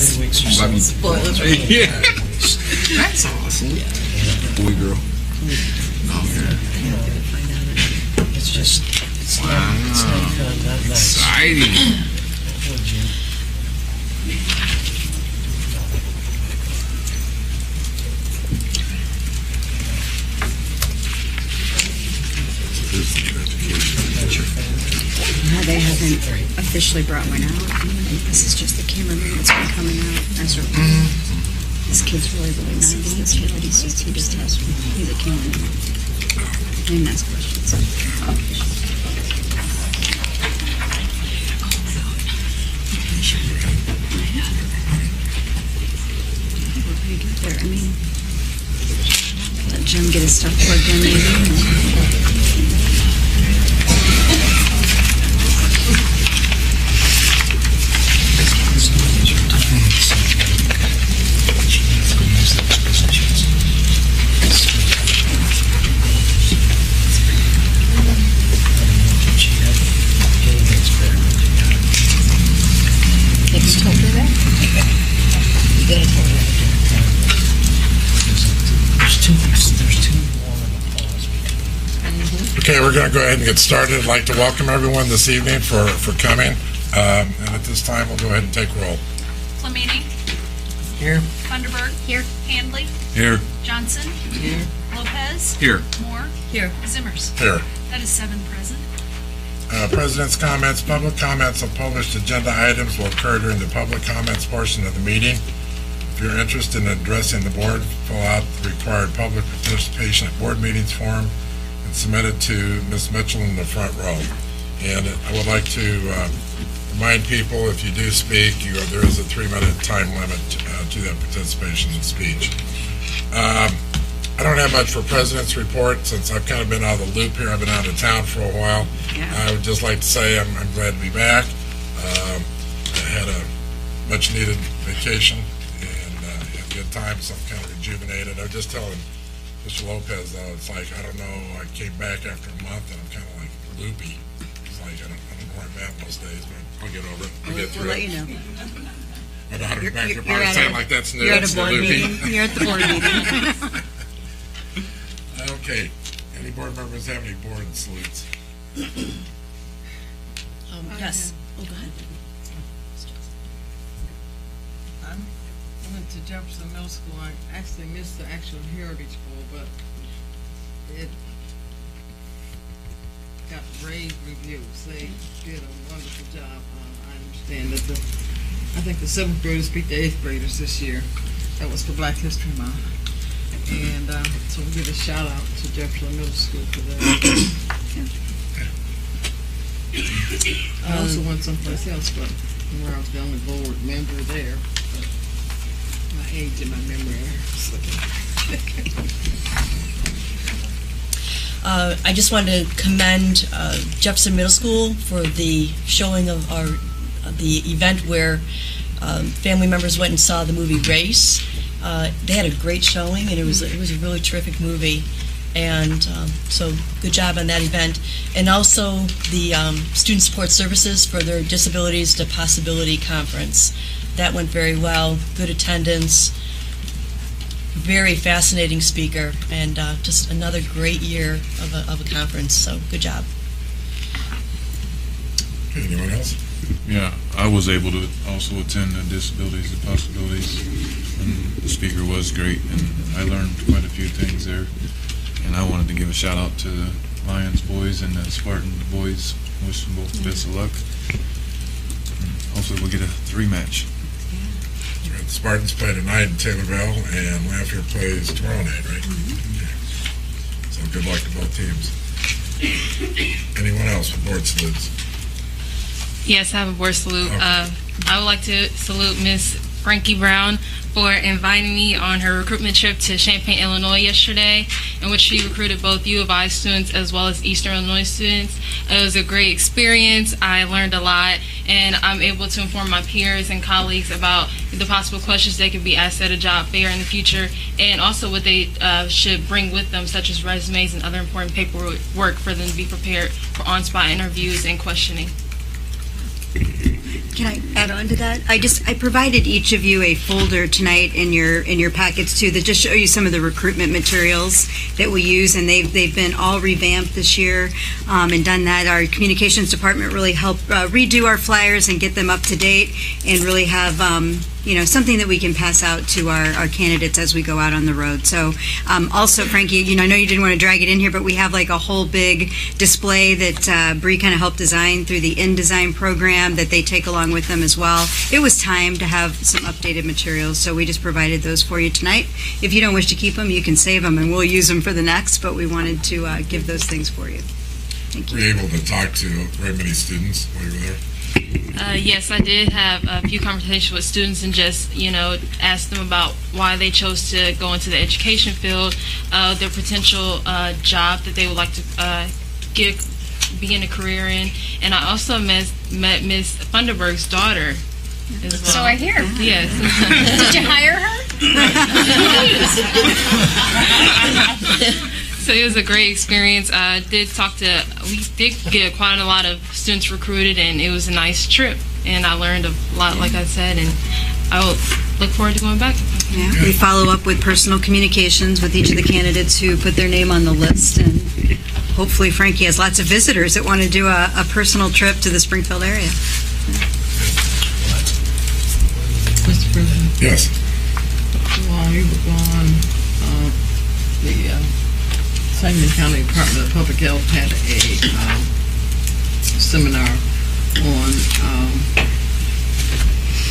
3 weeks or so. Spoilers. Yeah. That's awesome. Boy, girl. It's just, it's Wow. not nice. Exciting. Poor Jim. That's your family. No, they haven't officially brought one out. This is just the cameraman that's been coming out. As a, this kid's really, really nice. This kid, but he just has, he's a cameraman. And ask questions. We're pretty good there. I mean, let Jim get his stuff plugged in maybe. It's totally that. You gotta tell me that. There's two more applause. Okay, we're going to go ahead and get started. I'd like to welcome everyone this evening for coming. And at this time, we'll go ahead and take roll. Flamini, Here. Thunderberg. Here. Handley, Here. Johnson. Here. Lopez. Here. Moore. Here. Zimmers. Here. That is 7 present. President's comments. Public comments on published agenda items will occur during the public comments portion of the meeting. If you're interested in addressing the board, fill out the required public participation at board meetings form and submit it to Ms. Mitchell in the front row. And I would like to remind people, if you do speak, there is a 3-minute time limit to that participation in speech. I don't have much for President's report since I've kind of been out of the loop here. I've been out of town for a while. Yeah. I would just like to say I'm glad to be back. I had a much-needed vacation and had a good time, so I'm kind of rejuvenated. I was just telling Mr. Lopez, though, it's like, I don't know, I came back after a month and I'm kind of like loopy. It's like, I don't know where I'm at most days, but I'll get over it. I'll get through We'll let it. you know. My daughter's back You're to probably at saying a- like that's new. You're at it's a board loopy. meeting. You're at the board meeting. Okay. Any board members have any board salutes? Yes. Oh, go ahead. I went to Jefferson Middle School. I actually missed the actual Heritage Bowl, but it got rave reviews. They did a wonderful job. I understand that I think the 7th graders beat the 8th graders this year. That was for Black History Month. And so we give a shout out to Jefferson Middle School for that. I also went someplace else, but where I was the only board member there. But my age and my memory are slipping. I just wanted to commend Jefferson Middle School for the showing of the event where family members went and saw the movie Race. They had a great showing, and it was a really terrific movie. And so good job on that event. And also the Student Support Services for their Disabilities to Possibility Conference. That went very well, good attendance, very fascinating speaker, and just another great year of a conference, so good job. Okay, anyone else? Yeah, I was able to also attend the Disabilities and Possibilities, and the speaker was great, and I learned quite a few things there. And I wanted to give a shout out to the Lions boys and the Spartan boys. Wish them both the best of luck. And hopefully we'll get a 3-match. That's right. The Spartans play tonight in Taylorville, and Lanphier plays tomorrow night, right? Okay. So good luck to both teams. Anyone else for board salutes? Yes, I have a board salute. Okay. I would like to salute Miss Frankie Brown for inviting me on her recruitment trip to Champaign, Illinois yesterday, in which she recruited both U of I students as well as Eastern Illinois students. It was a great experience. I learned a lot, and I'm able to inform my peers and colleagues about the possible questions they could be asked at a job fair in the future, and also what they should bring with them, such as resumes and other important paperwork for them to be prepared for on-spot interviews and questioning. Can I add on to that? I provided each of you a folder tonight in your packets too that just show you some of the recruitment materials that we use, and they've been all revamped this year and done that. Our communications department really helped redo our flyers and get them up to date, and really have something that we can pass out to our candidates as we go out on the road. So also, Frankie, I know you didn't want to drag it in here, but we have like a whole big display that Bree kind of helped design through the InDesign program that they take along with them as well. It was time to have some updated materials, so we just provided those for you tonight. If you don't wish to keep them, you can save them and we'll use them for the next, but we wanted to give those things for you. Thank you. Were you able to talk to very many students while you were there? Yes, I did have a few conversations with students and just, asked them about why they chose to go into the education field, their potential job that they would like to begin a career in. And I also met Miss Funderburg's daughter as well. So I hear. Yes. Did you hire her? So it was a great experience. We did get quite a lot of students recruited, and it was a nice trip. And I learned a lot, like I said, and I will look forward to going back. Yeah, we follow up with personal communications with each of the candidates who put their name on the list, and hopefully Frankie has lots of visitors that want to do a personal trip to the Springfield area. Mr. President, Yes. while you were gone, the Sangamon County Department of Public Health had a seminar on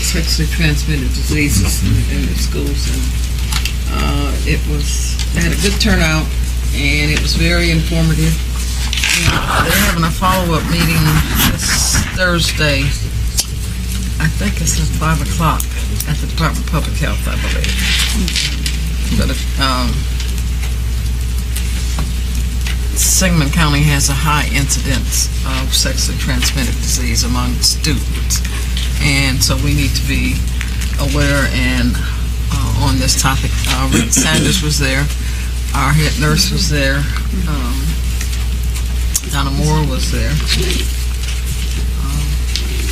sexually transmitted diseases in the schools, and they had a good turnout, and it was very informative. And they're having a follow-up meeting this Thursday. I think it's at 5 o'clock at the Department of Public Health, I believe. But Sangamon County has a high incidence of sexually transmitted disease among students, and so we need to be aware and on this topic. Rick Sanders was there, our head nurse was there, Donna Moore was there,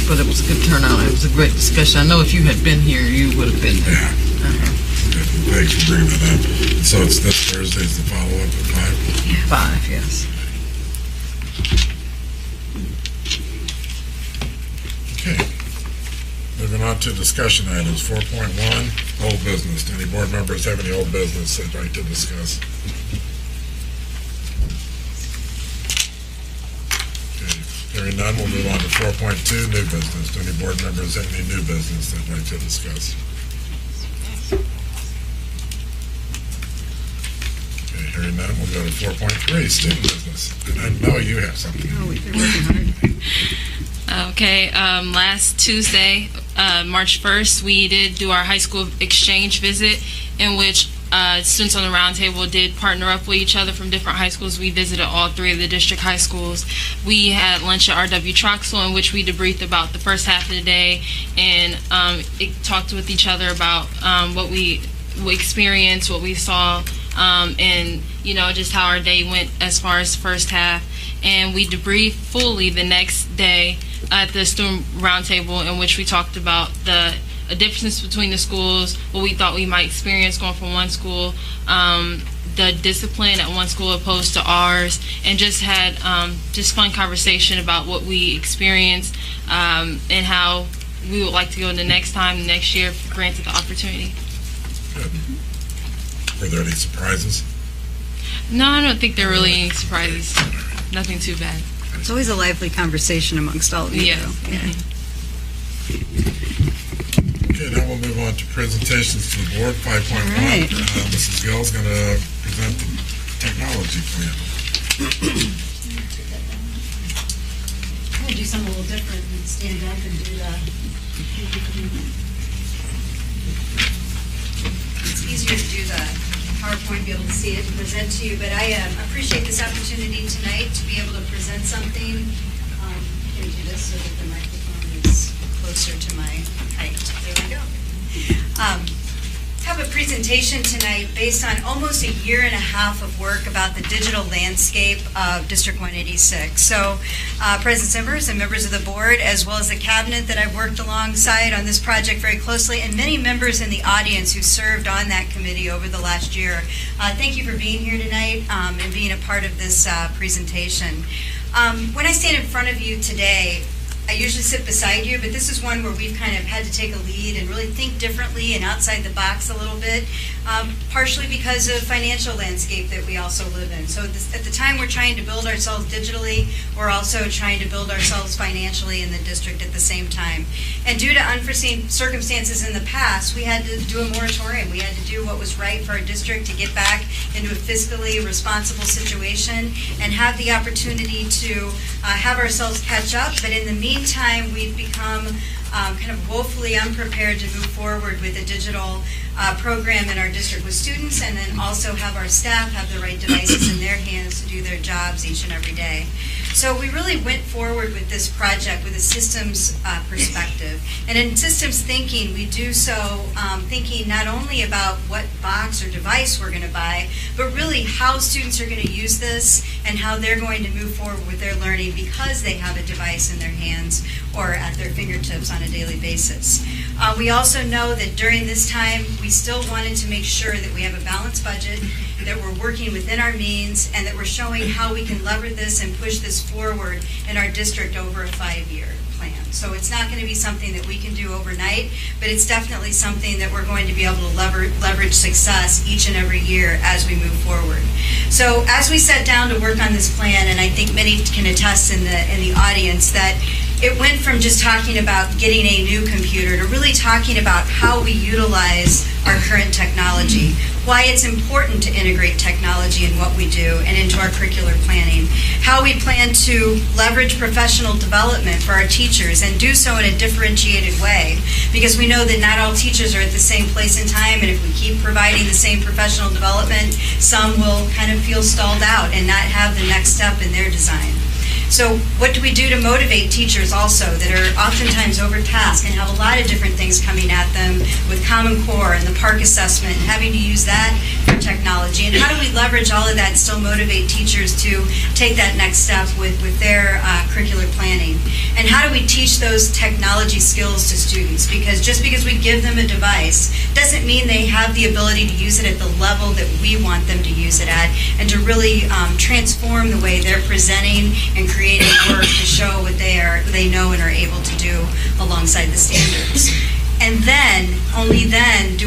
but it was a good turnout. It was a great discussion. I know if you had been here, you would have been there. Thanks for bringing that up. So it's this Thursday's the follow-up at 5? 5, yes. Okay. Moving on to discussion items. 4.1, old business. Do any board members have any old business they'd like to discuss? Okay. Hearing none, we'll move on to 4.2, new business. Do any board members have any new business they'd like to discuss? Hearing none, we'll go to 4.3, student business. And I know you have something. Oh, we've been working hard. Okay, last Tuesday, March 1st, we did do our high school exchange visit, in which students on the roundtable did partner up with each other from different high schools. We visited all 3 of the district high schools. We had lunch at R.W. Troxel, in which we debriefed about the first half of the day and talked with each other about what we experienced, what we saw, and just how our day went as far as the first half. And we debriefed fully the next day at the student roundtable, in which we talked about the difference between the schools, what we thought we might experience going from one school, the discipline at one school opposed to ours, and just had just fun conversation about what we experienced and how we would like to go the next year if granted the opportunity. Good. Were there any surprises? No, I don't think there are really any surprises. Nothing too bad. It's always a lively conversation amongst all of you. Yeah. Though. Yeah. Okay, now we'll move on to presentations to the board. 5.1. All right. Mrs. Gill's going to present the technology plan. I'm going to do something a little different and stand up and do the... It's easier to do the PowerPoint, be able to see it and present to you, but I appreciate this opportunity tonight to be able to present something. Can we do this so that the microphone is closer to my height? There we go. Have a a presentation tonight based on almost a year and a half of work about the digital landscape of District 186. So, President members and members of the board, as well as the cabinet that I've worked alongside on this project very closely, and many members in the audience who served on that committee over the last year, thank you for being here tonight and being a part of this presentation. When I stand in front of you today, I usually sit beside you, but this is one where we've kind of had to take a lead and really think differently and outside the box a little bit, partially because of financial landscape that we also live in. So at the time we're trying to build ourselves digitally, we're also trying to build ourselves financially in the district at the same time. And due to unforeseen circumstances in the past, we had to do a moratorium. We had to do what was right for our district to get back into a fiscally responsible situation and have the opportunity to have ourselves catch up. But in the meantime, we've become kind of woefully unprepared to move forward with a digital program in our district with students, and then also have our staff have the right devices in their hands to do their jobs each and every day. So we really went forward with this project with a systems perspective. And in systems thinking, we do so thinking not only about what box or device we're going to buy, but really how students are going to use this and how they're going to move forward with their learning because they have a device in their hands or at their fingertips on a daily basis. We also know that during this time, we still wanted to make sure that we have a balanced budget, that we're working within our means, and that we're showing how we can lever this and push this forward in our district over a 5-year plan. So it's not going to be something that we can do overnight, but it's definitely something that we're going to be able to leverage success each and every year as we move forward. So as we sat down to work on this plan, and I think many can attest in the audience that it went from just talking about getting a new computer to really talking about how we utilize our current technology, why it's important to integrate technology in what we do and into our curricular planning, how we plan to leverage professional development for our teachers and do so in a differentiated way, because we know that not all teachers are at the same place in time, and if we keep providing the same professional development, some will kind of feel stalled out and not have the next step in their design. So what do we do to motivate teachers also that are oftentimes overtasked and have a lot of different things coming at them with Common Core and the PARC assessment and having to use that for technology? And how do we leverage all of that and still motivate teachers to take that next step with their curricular planning? And how do we teach those technology skills to students? Because just because we give them a device doesn't mean they have the ability to use it at the level that we want them to use it at, and to really transform the way they're presenting and creating work to show what they know and are able to do alongside the standards. And then, only then,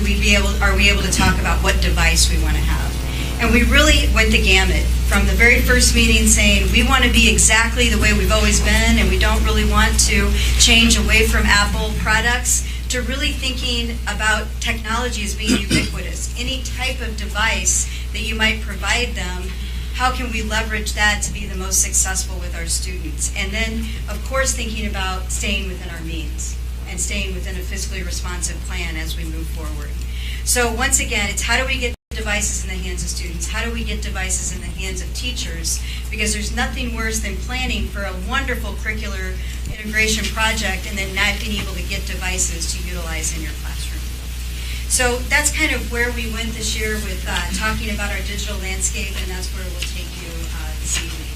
are we able to talk about what device we want to have. And we really went the gamut from the very first meeting saying we want to be exactly the way we've always been and we don't really want to change away from Apple products, to really thinking about technology as being ubiquitous. Any type of device that you might provide them, how can we leverage that to be the most successful with our students? And then, of course, thinking about staying within our means and staying within a fiscally responsive plan as we move forward. So once again, it's how do we get devices in the hands of students? How do we get devices in the hands of teachers? Because there's nothing worse than planning for a wonderful curricular integration project and then not being able to get devices to utilize in your classroom. So that's kind of where we went this year with talking about our digital landscape, and that's where we'll take you this evening.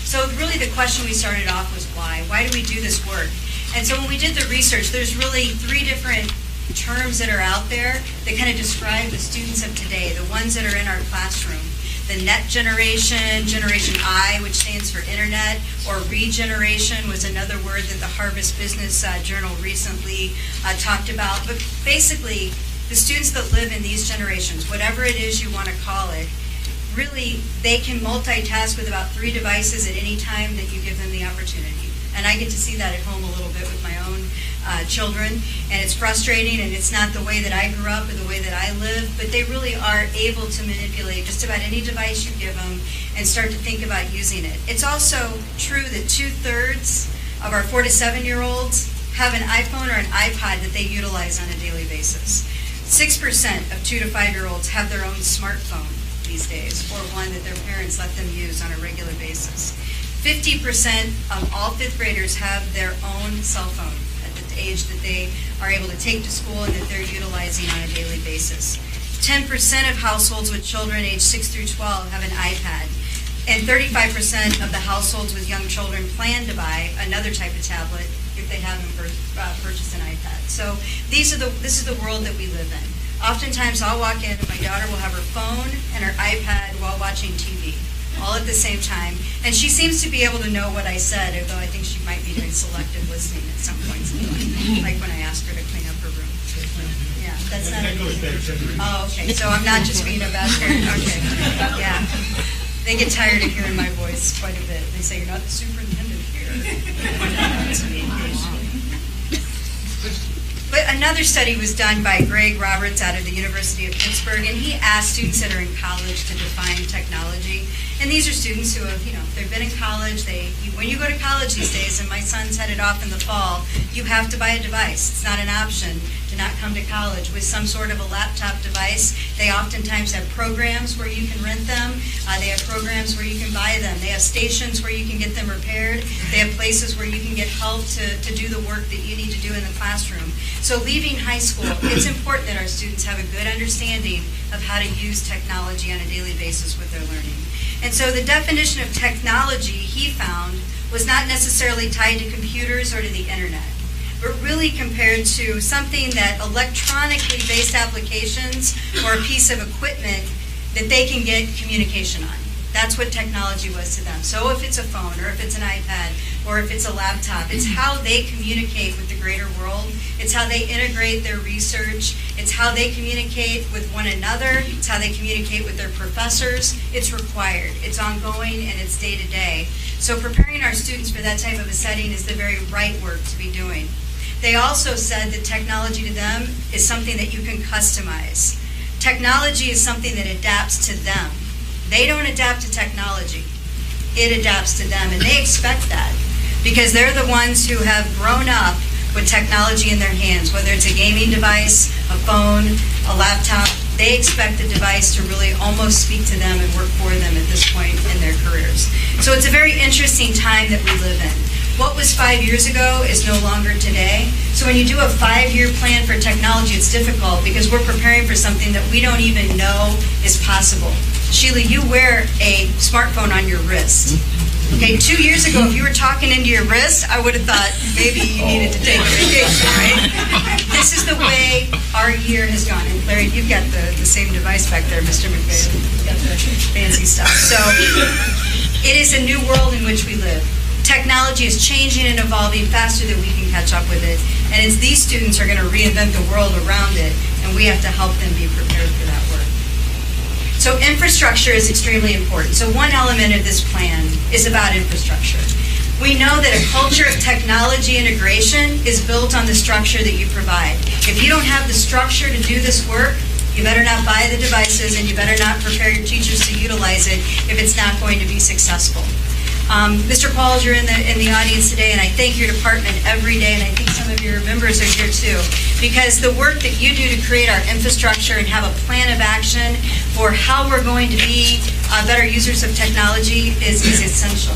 So really the question we started off was why? Why do we do this work? And so when we did the research, there's really 3 different terms that are out there that kind of describe the students of today, the ones that are in our classroom. The net generation, Generation I, which stands for internet, or regeneration was another word that the Harvard Business Journal recently talked about. But basically, the students that live in these generations, whatever it is you want to call it, really, they can multitask with about 3 devices at any time that you give them the opportunity. And I get to see that at home a little bit with my own children, and it's frustrating, and it's not the way that I grew up or the way that I live, but they really are able to manipulate just about any device you give them and start to think about using it. It's also true that 2/3 of our 4 to 7-year-olds have an iPhone or an iPod that they utilize on a daily basis. 6% of 2 to 5-year-olds have their own smartphone these days, or one that their parents let them use on a regular basis. 50% of all 5th graders have their own cell phone age that they are able to take to school and that they're utilizing on a daily basis. 10% of households with children aged 6 through 12 have an iPad, and 35% of the households with young children plan to buy another type of tablet if they haven't purchased an iPad. So this is the world that we live in. Oftentimes I'll walk in and my daughter will have her phone and her iPad while watching TV, all at the same time. And she seems to be able to know what I said, although I think she might be doing selective listening at some points in time, like when I asked her to clean up her room. Yeah, that's not. Oh, okay. So I'm not just being a bad parent. Okay. Yeah. They get tired of hearing my voice quite a bit. They say, "You're not the superintendent here." But another study was done by Greg Roberts out of the University of Pittsburgh, and he asked students that are in college to define technology. And these are students who have, they've been in college. When you go to college these days, and my son's headed off in the fall, you have to buy a device. It's not an option to not come to college with some sort of a laptop device. They oftentimes have programs where you can rent them. They have programs where you can buy them. They have stations where you can get them repaired. They have places where you can get help to do the work that you need to do in the classroom. So leaving high school, it's important that our students have a good understanding of how to use technology on a daily basis with their learning. And so the definition of technology, he found, was not necessarily tied to computers or to the internet, but really compared to something that electronically based applications or a piece of equipment that they can get communication on. That's what technology was to them. So if it's a phone or if it's an iPad or if it's a laptop, it's how they communicate with the greater world. It's how they integrate their research. It's how they communicate with one another. It's how they communicate with their professors. It's required. It's ongoing and it's day to day. So preparing our students for that type of a setting is the very right work to be doing. They also said that technology to them is something that you can customize. Technology is something that adapts to them. They don't adapt to technology. It adapts to them, and they expect that because they're the ones who have grown up with technology in their hands, whether it's a gaming device, a phone, a laptop. They expect the device to really almost speak to them and work for them at this point in their careers. So it's a very interesting time that we live in. What was 5 years ago is no longer today. So when you do a 5-year plan for technology, it's difficult because we're preparing for something that we don't even know is possible. Sheila, you wear a smartphone on your wrist. Okay, 2 years ago, if you were talking into your wrist, I would have thought maybe you needed to take a vacation, right? This is the way our year has gone. And Larry, you've got the same device back there, Mr. McVeigh. You've got the fancy stuff. So it is a new world in which we live. Technology is changing and evolving faster than we can catch up with it. And it's these students are going to reinvent the world around it, and we have to help them be prepared for that work. So infrastructure is extremely important. So one element of this plan is about infrastructure. We know that a culture of technology integration is built on the structure that you provide. If you don't have the structure to do this work, you better not buy the devices and you better not prepare your teachers to utilize it if it's not going to be successful. Mr. Pauls, you're in the audience today, and I thank your department every day, and I think some of your members are here too, because the work that you do to create our infrastructure and have a plan of action for how we're going to be better users of technology is essential.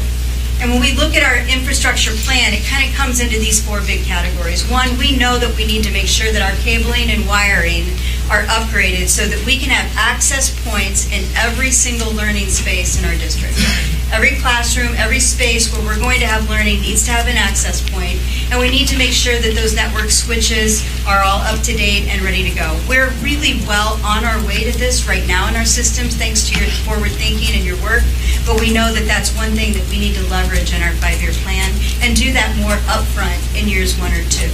And when we look at our infrastructure plan, it kind of comes into these 4 big categories. One, we know that we need to make sure that our cabling and wiring are upgraded so that we can have access points in every single learning space in our district. Every classroom, every space where we're going to have learning needs to have an access point, and we need to make sure that those network switches are all up to date and ready to go. We're really well on our way to this right now in our systems, thanks to your forward thinking and your work, but we know that that's one thing that we need to leverage in our 5-year plan and do that more upfront in years 1 or 2.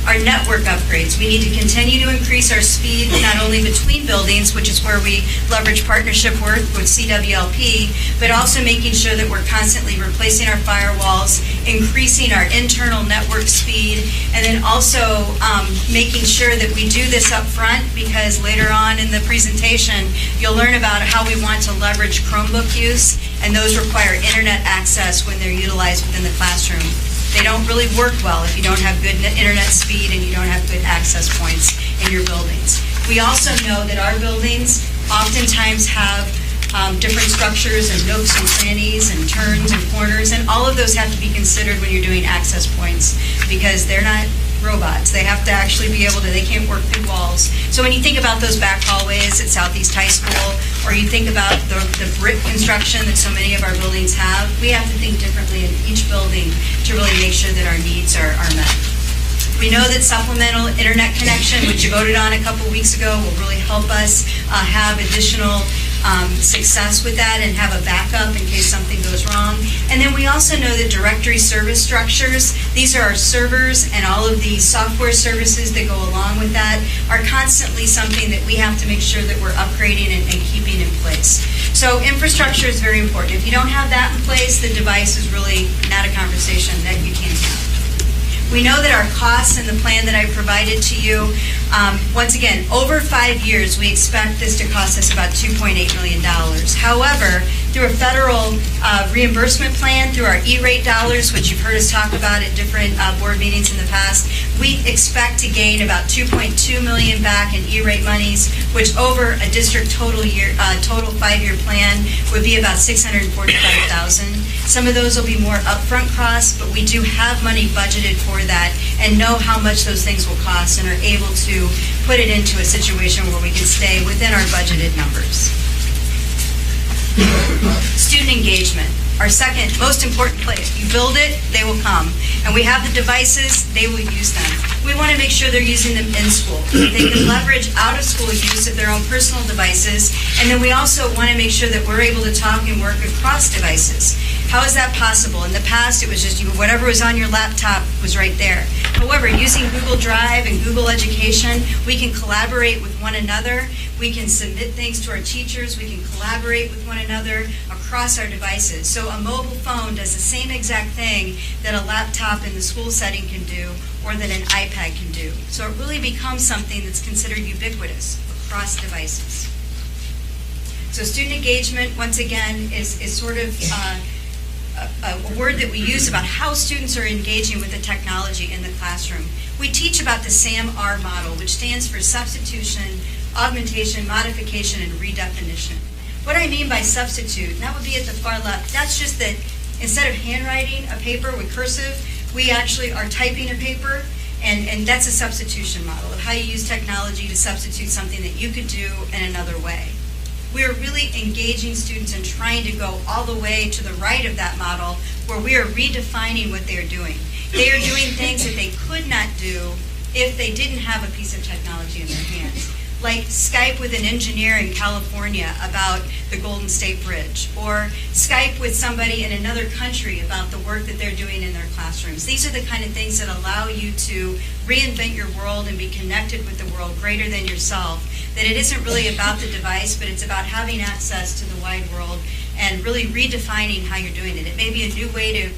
Our network upgrades. We need to continue to increase our speed not only between buildings, which is where we leverage partnership work with CWLP, but also making sure that we're constantly replacing our firewalls, increasing our internal network speed, and then also making sure that we do this up front, because later on in the presentation, you'll learn about how we want to leverage Chromebook use, and those require internet access when they're utilized within the classroom. They don't really work well if you don't have good internet speed and you don't have good access points in your buildings. We also know that our buildings oftentimes have different structures and nooks and crannies and turns and corners, and all of those have to be considered when you're doing access points, because they're not robots. They have to actually be able to, they can't work through walls. So when you think about those back hallways at Southeast High School, or you think about the brick construction that so many of our buildings have, we have to think differently in each building to really make sure that our needs are met. We know that supplemental internet connection, which you voted on a couple weeks ago, will really help us have additional success with that and have a backup in case something goes wrong. And then we also know that directory service structures, these are our servers and all of the software services that go along with that, are constantly something that we have to make sure that we're upgrading and keeping in place. So infrastructure is very important. If you don't have that in place, the device is really not a conversation that you can't have. We know that our costs and the plan that I provided to you, once again, over 5 years, we expect this to cost us about $2.8 million. However, through a federal reimbursement plan, through our E-rate dollars, which you've heard us talk about at different board meetings in the past, we expect to gain about $2.2 million back in E-rate monies, which over a district total 5-year plan would be about $645,000. Some of those will be more upfront costs, but we do have money budgeted for that and know how much those things will cost and are able to put it into a situation where we can stay within our budgeted numbers. Student engagement, our second most important place. You build it, they will come. And we have the devices, they will use them. We want to make sure they're using them in school. They can leverage out-of-school use of their own personal devices. And then we also want to make sure that we're able to talk and work across devices. How is that possible? In the past, it was just whatever was on your laptop was right there. However, using Google Drive and Google Education, we can collaborate with one another. We can submit things to our teachers. We can collaborate with one another across our devices. So a mobile phone does the same exact thing that a laptop in the school setting can do or that an iPad can do. So it really becomes something that's considered ubiquitous across devices. So student engagement, once again, is sort of a word that we use about how students are engaging with the technology in the classroom. We teach about the SAM-R model, which stands for substitution, augmentation, modification, and redefinition. What I mean by substitute, and that would be at the far left, that's just that instead of handwriting a paper with cursive, we actually are typing a paper, and that's a substitution model of how you use technology to substitute something that you could do in another way. We are really engaging students and trying to go all the way to the right of that model where we are redefining what they are doing. They are doing things that they could not do if they didn't have a piece of technology in their hands. Like Skype with an engineer in California about the Golden State Bridge, or Skype with somebody in another country about the work that they're doing in their classrooms. These are the kind of things that allow you to reinvent your world and be connected with the world greater than yourself. That it isn't really about the device, but it's about having access to the wide world and really redefining how you're doing it. It may be a new way to,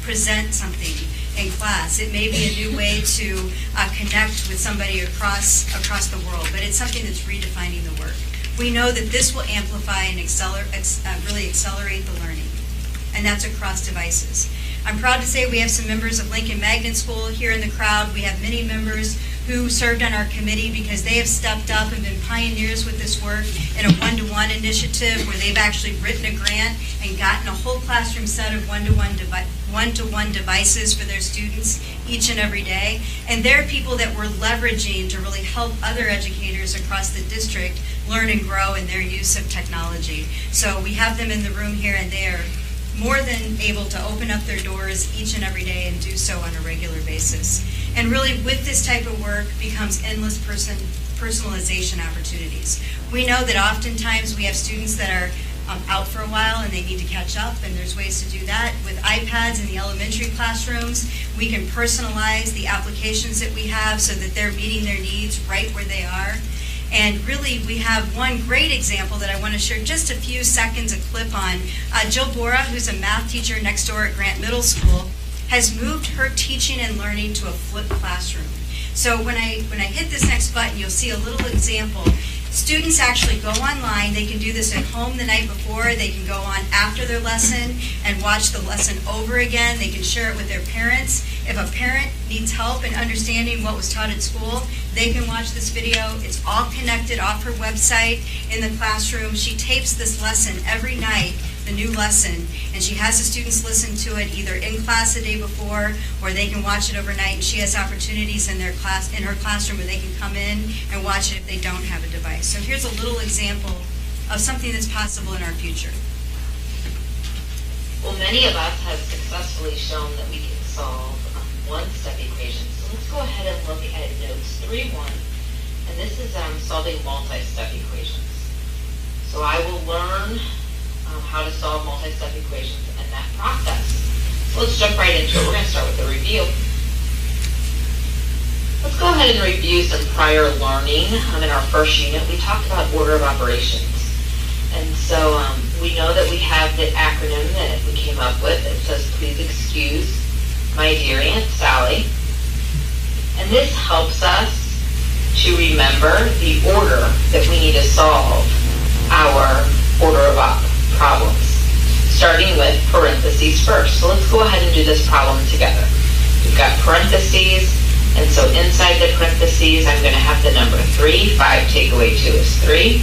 present something in class. It may be a new way to connect with somebody across the world, but it's something that's redefining the work. We know that this will amplify and really accelerate the learning, and that's across devices. I'm proud to say we have some members of Lincoln Magnet School here in the crowd. We have many members who served on our committee because they have stepped up and been pioneers with this work in a one-to-one initiative where they've actually written a grant and gotten a whole classroom set of one-to-one devices for their students each and every day. And they're people that we're leveraging to really help other educators across the district learn and grow in their use of technology. So we have them in the room here, and they are more than able to open up their doors each and every day and do so on a regular basis. And really, with this type of work becomes endless personalization opportunities. We know that oftentimes we have students that are out for a while and they need to catch up, and there's ways to do that. With iPads in the elementary classrooms, we can personalize the applications that we have so that they're meeting their needs right where they are. And really, we have one great example that I want to share just a few seconds, a clip on. Jill Bora, who's a math teacher next door at Grant Middle School, has moved her teaching and learning to a flipped classroom. So when I hit this next button, you'll see a little example. Students actually go online. They can do this at home the night before. They can go on after their lesson and watch the lesson over again. They can share it with their parents. If a parent needs help in understanding what was taught at school, they can watch this video. It's all connected off her website in the classroom. She tapes this lesson every night the new lesson, and she has the students listen to it either in class the day before, or they can watch it overnight, and she has opportunities in her classroom where they can come in and watch it if they don't have a device. So here's a little example of something that's possible in our future. Well, many of us have successfully shown that we can solve one-step equations. So let's go ahead and look at notes 3.1, and this is solving multi-step equations. So I will learn how to solve multi-step equations and that process. So let's jump right into it. We're going to start with a review. Let's go ahead and review some prior learning. In our first unit, we talked about order of operations. And so we know that we have the acronym that we came up with. It says, please excuse my dear Aunt Sally. And this helps us to remember the order that we need to solve our order of op problems, starting with parentheses first. So let's go ahead and do this problem together. We've got parentheses, and so inside the parentheses, I'm going to have the number 3. 5 take away 2 is 3.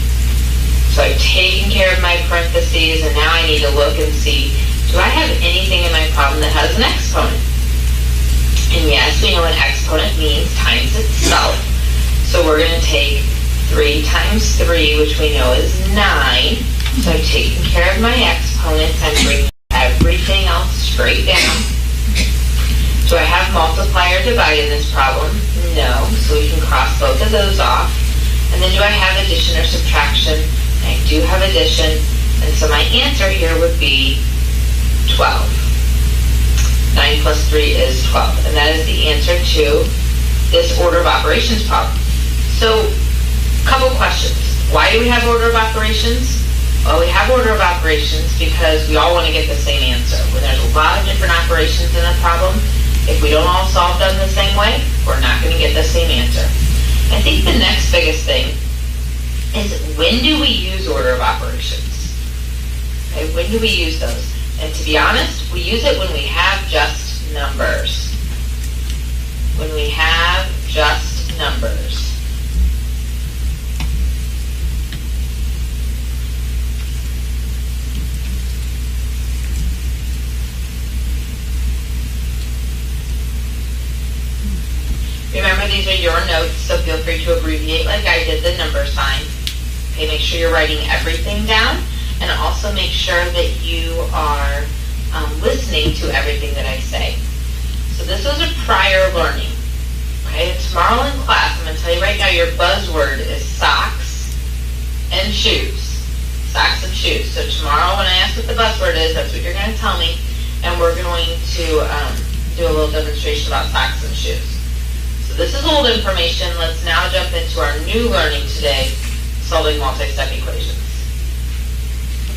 So I've taken care of my parentheses, and now I need to look and see, do I have anything in my problem that has an exponent? And yes, we know an exponent means times itself. So we're going to take 3 times 3, which we know is 9. So I've taken care of my exponents. I'm bringing everything else straight down. Do I have multiply or divide in this problem? No. So we can cross both of those off. And then do I have addition or subtraction? I do have addition, and so my answer here would be 12. 9 plus 3 is 12, and that is the answer to this order of operations problem. So, a couple questions. Why do we have order of operations? Well, we have order of operations because we all want to get the same answer. When there's a lot of different operations in a problem, if we don't all solve them the same way, we're not going to get the same answer. I think the next biggest thing is, when do we use order of operations? Okay, when do we use those? And to be honest, we use it when we have just numbers. When we have just numbers. Remember, these are your notes, so feel free to abbreviate like I did the number sign. Okay, make sure you're writing everything down, and also make sure that you are listening to everything that I say. So this was a prior learning. Okay, tomorrow in class, I'm going to tell you right now, your buzzword is socks and shoes. Socks and shoes. So tomorrow when I ask what the buzzword is, that's what you're going to tell me, and we're going to do a little demonstration about socks and shoes. This is old information. Let's now jump into our new learning today, solving multi-step equations.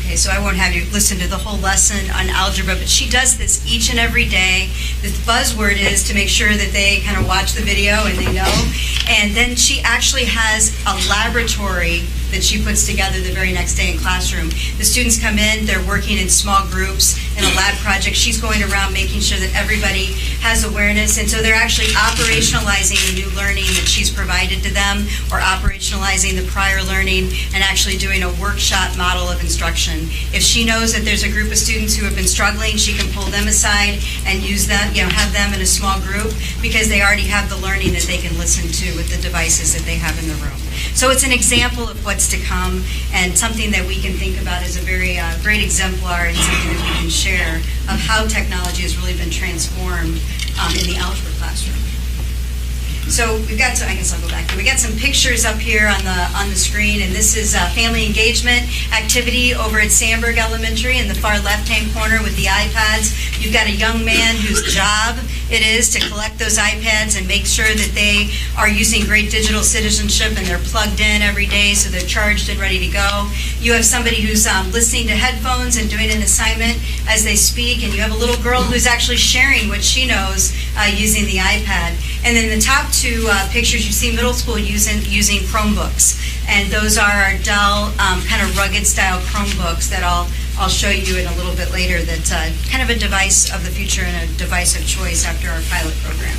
Okay, so I won't have you listen to the whole lesson on algebra, but she does this each and every day. The buzzword is to make sure that they kind of watch the video and they know. And then she actually has a laboratory that she puts together the very next day in classroom. The students come in, they're working in small groups in a lab project. She's going around making sure that everybody has awareness, and so they're actually operationalizing the new learning that she's provided to them, or operationalizing the prior learning and actually doing a workshop model of instruction. If she knows that there's a group of students who have been struggling, she can pull them aside and use them, have them in a small group, because they already have the learning that they can listen to with the devices that they have in the room. So it's an example of what's to come, and something that we can think about as a very great exemplar, and something that we can share of how technology has really been transformed in the algebra classroom. So we've got some, I guess I'll go back. We got some pictures up here on the screen, and this is a family engagement activity over at Sandburg Elementary in the far left-hand corner with the iPads. You've got a young man whose job it is to collect those iPads and make sure that they are using great digital citizenship and they're plugged in every day so they're charged and ready to go. You have somebody who's listening to headphones and doing an assignment as they speak, and you have a little girl who's actually sharing what she knows using the iPad. And then the top two pictures, you see middle school using Chromebooks, and those are our Dell kind of rugged style Chromebooks that I'll show you in a little bit later. That's kind of a device of the future and a device of choice after our pilot program.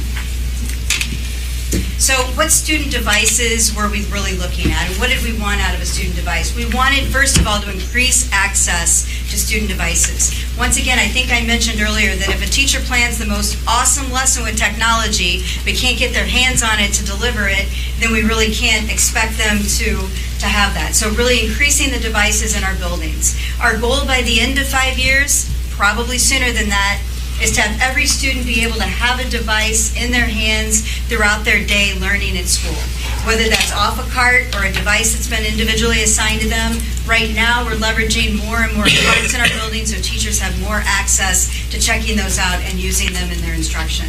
So what student devices were we really looking at, and what did we want out of a student device? We wanted, first of all, to increase access to student devices. Once again, I think I mentioned earlier that if a teacher plans the most awesome lesson with technology, but can't get their hands on it to deliver it, then we really can't expect them to have that. So really increasing the devices in our buildings. Our goal by the end of 5 years, probably sooner than that, is to have every student be able to have a device in their hands throughout their day learning at school. Whether that's off a cart or a device that's been individually assigned to them. Right now, we're leveraging more and more carts in our buildings so teachers have more access to checking those out and using them in their instruction.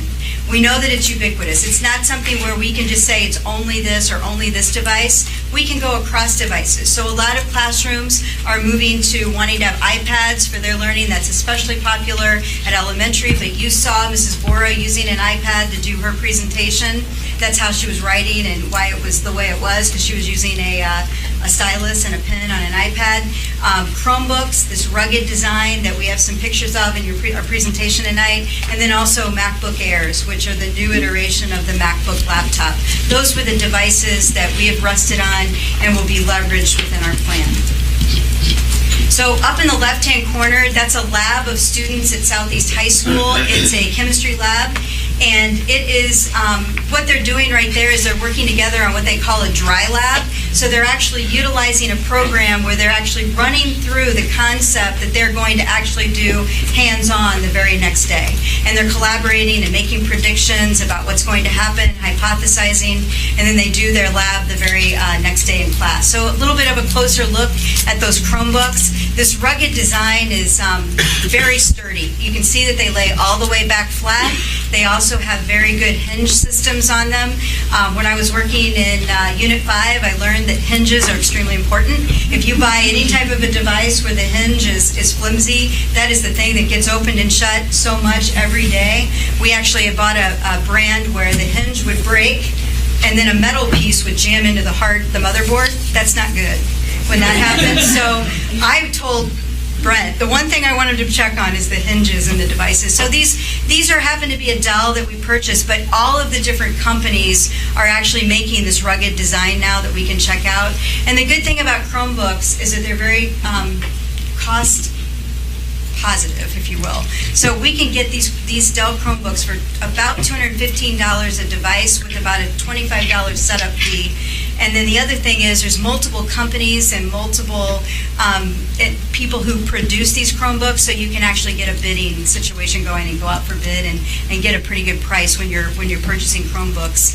We know that it's ubiquitous. It's not something where we can just say it's only this or only this device. We can go across devices. So a lot of classrooms are moving to wanting to have iPads for their learning. That's especially popular at elementary, but you saw Mrs. Bora using an iPad to do her presentation. That's how she was writing and why it was the way it was, because she was using a stylus and a pen on an iPad. Chromebooks, this rugged design that we have some pictures of in our presentation tonight, and then also MacBook Airs, which are the new iteration of the MacBook laptop. Those were the devices that we have rested on and will be leveraged within our plan. So up in the left-hand corner, that's a lab of students at Southeast High School. It's a chemistry lab. And it is, what they're doing right there is they're working together on what they call a dry lab. So they're actually utilizing a program where they're actually running through the concept that they're going to actually do hands-on the very next day. And they're collaborating and making predictions about what's going to happen, hypothesizing, and then they do their lab the very next day in class. So a little bit of a closer look at those Chromebooks. This rugged design is very sturdy. You can see that they lay all the way back flat. They also have very good hinge systems on them. When I was working in Unit 5, I learned that hinges are extremely important. If you buy any type of a device where the hinge is flimsy, that is the thing that gets opened and shut so much every day. We actually had bought a brand where the hinge would break and then a metal piece would jam into the motherboard. That's not good when that happens. So I told Brent, the one thing I wanted to check on is the hinges and the devices. So these are happen to be a Dell that we purchased, but all of the different companies are actually making this rugged design now that we can check out. And the good thing about Chromebooks is that they're very cost positive, if you will. So we can get these Dell Chromebooks for about $215 a device with about a $25 setup fee. And then the other thing is there's multiple companies and multiple people who produce these Chromebooks, so you can actually get a bidding situation going and go out for bid and get a pretty good price when you're purchasing Chromebooks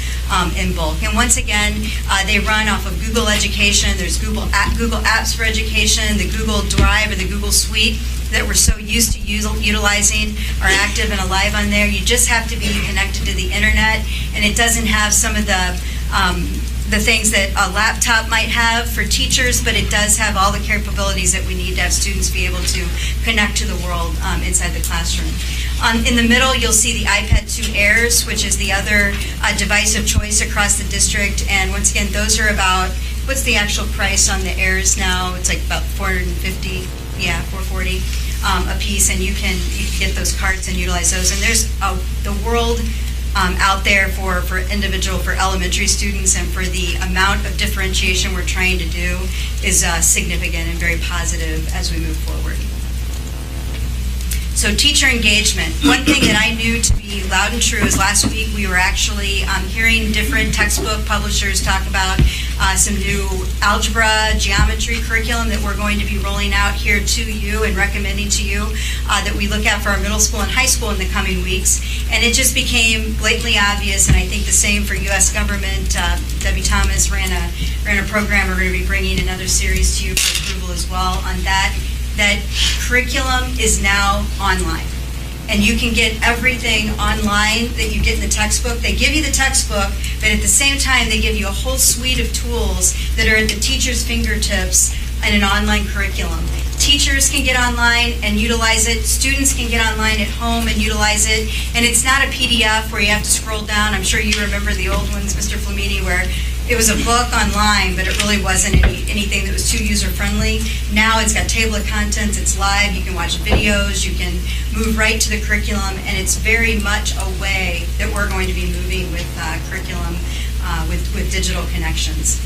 in bulk. And once again, they run off of Google Education. There's Google Apps for Education, the Google Drive or the Google Suite that we're so used to utilizing are active and alive on there. You just have to be connected to the internet, and it doesn't have some of the things that a laptop might have for teachers, but it does have all the capabilities that we need to have students be able to connect to the world inside the classroom. In the middle, you'll see the iPad 2 Airs, which is the other device of choice across the district. And once again, those are about, what's the actual price on the Airs now? It's like about $450, yeah, $440 a piece, and you can get those cards and utilize those. And there's the world out there for elementary students, and for the amount of differentiation we're trying to do is significant and very positive as we move forward. So teacher engagement. One thing that I knew to be loud and true is last week we were actually hearing different textbook publishers talk about some new algebra, geometry curriculum that we're going to be rolling out here to you and recommending to you that we look at for our middle school and high school in the coming weeks. And it just became blatantly obvious, and I think the same for U.S. government. Debbie Thomas ran a program. We're going to be bringing another series to you for approval as well on that curriculum is now online. And you can get everything online that you get in the textbook. They give you the textbook, but at the same time, they give you a whole suite of tools that are at the teacher's fingertips in an online curriculum. Teachers can get online and utilize it. Students can get online at home and utilize it. And it's not a PDF where you have to scroll down. I'm sure you remember the old ones, Mr. Flamini, where it was a book online, but it really wasn't anything that was too user-friendly. Now it's got table of contents, it's live, you can watch videos, you can move right to the curriculum, and it's very much a way that we're going to be moving with curriculum with digital connections.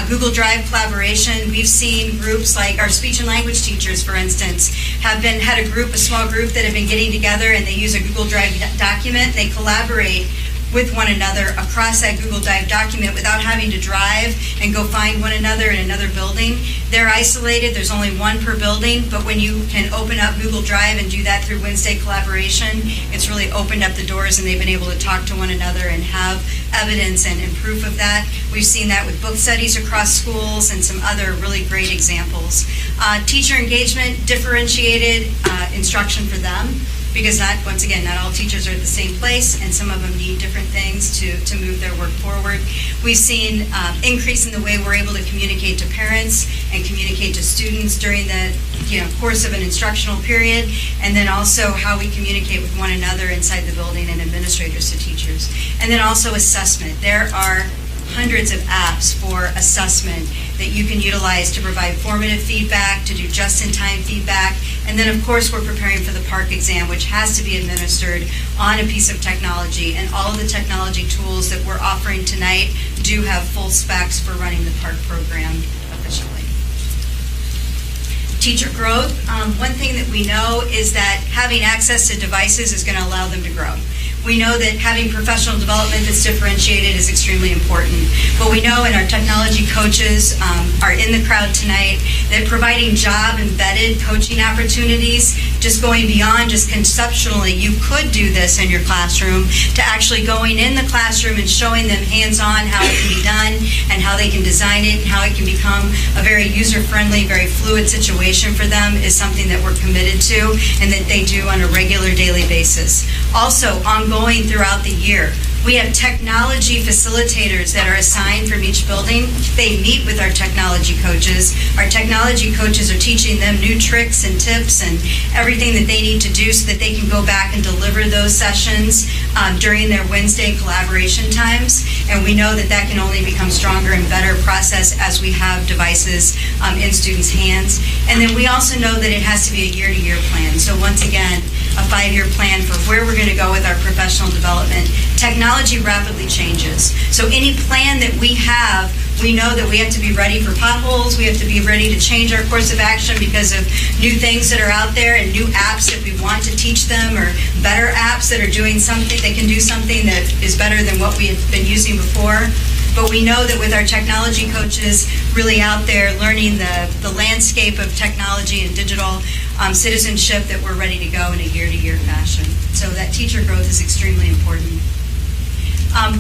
Google Drive collaboration, we've seen groups like our speech and language teachers, for instance, had a small group that have been getting together, and they use a Google Drive document. They collaborate with one another across that Google Drive document without having to drive and go find one another in another building. They're isolated. There's only one per building, but when you can open up Google Drive and do that through Wednesday collaboration, it's really opened up the doors, and they've been able to talk to one another and have evidence and proof of that. We've seen that with book studies across schools and some other really great examples. Teacher engagement, differentiated instruction for them, because once again, not all teachers are at the same place, and some of them need different things to move their work forward. We've seen increase in the way we're able to communicate to parents and communicate to students during the course of an instructional period, and then also how we communicate with one another inside the building and administrators to teachers. And then also assessment. There are hundreds of apps for assessment that you can utilize to provide formative feedback, to do just-in-time feedback, and then of course we're preparing for the PARC exam, which has to be administered on a piece of technology, and all of the technology tools that we're offering tonight do have full specs for running the PARC program efficiently. Teacher growth, one thing that we know is that having access to devices is going to allow them to grow. We know that having professional development that's differentiated is extremely important. But we know, and our technology coaches are in the crowd tonight, that providing job-embedded coaching opportunities, just going beyond just conceptually, you could do this in your classroom, to actually going in the classroom and showing them hands-on how it can be done and how they can design it and how it can become a very user-friendly, very fluid situation for them is something that we're committed to and that they do on a regular daily basis. Also, ongoing throughout the year, we have technology facilitators that are assigned from each building. They meet with our technology coaches. Our technology coaches are teaching them new tricks and tips and everything that they need to do so that they can go back and deliver those sessions during their Wednesday collaboration times. And we know that that can only become stronger and better process as we have devices in students' hands. And then we also know that it has to be a year-to-year plan. So once again, a 5-year plan for where we're going to go with our professional development. Technology rapidly changes. So any plan that we have, we know that we have to be ready for potholes. We have to be ready to change our course of action because of new things that are out there and new apps that we want to teach them, or better apps that are doing something, that can do something that is better than what we have been using before. But we know that with our technology coaches really out there learning the landscape of technology and digital citizenship, that we're ready to go in a year-to-year fashion. So that teacher growth is extremely important.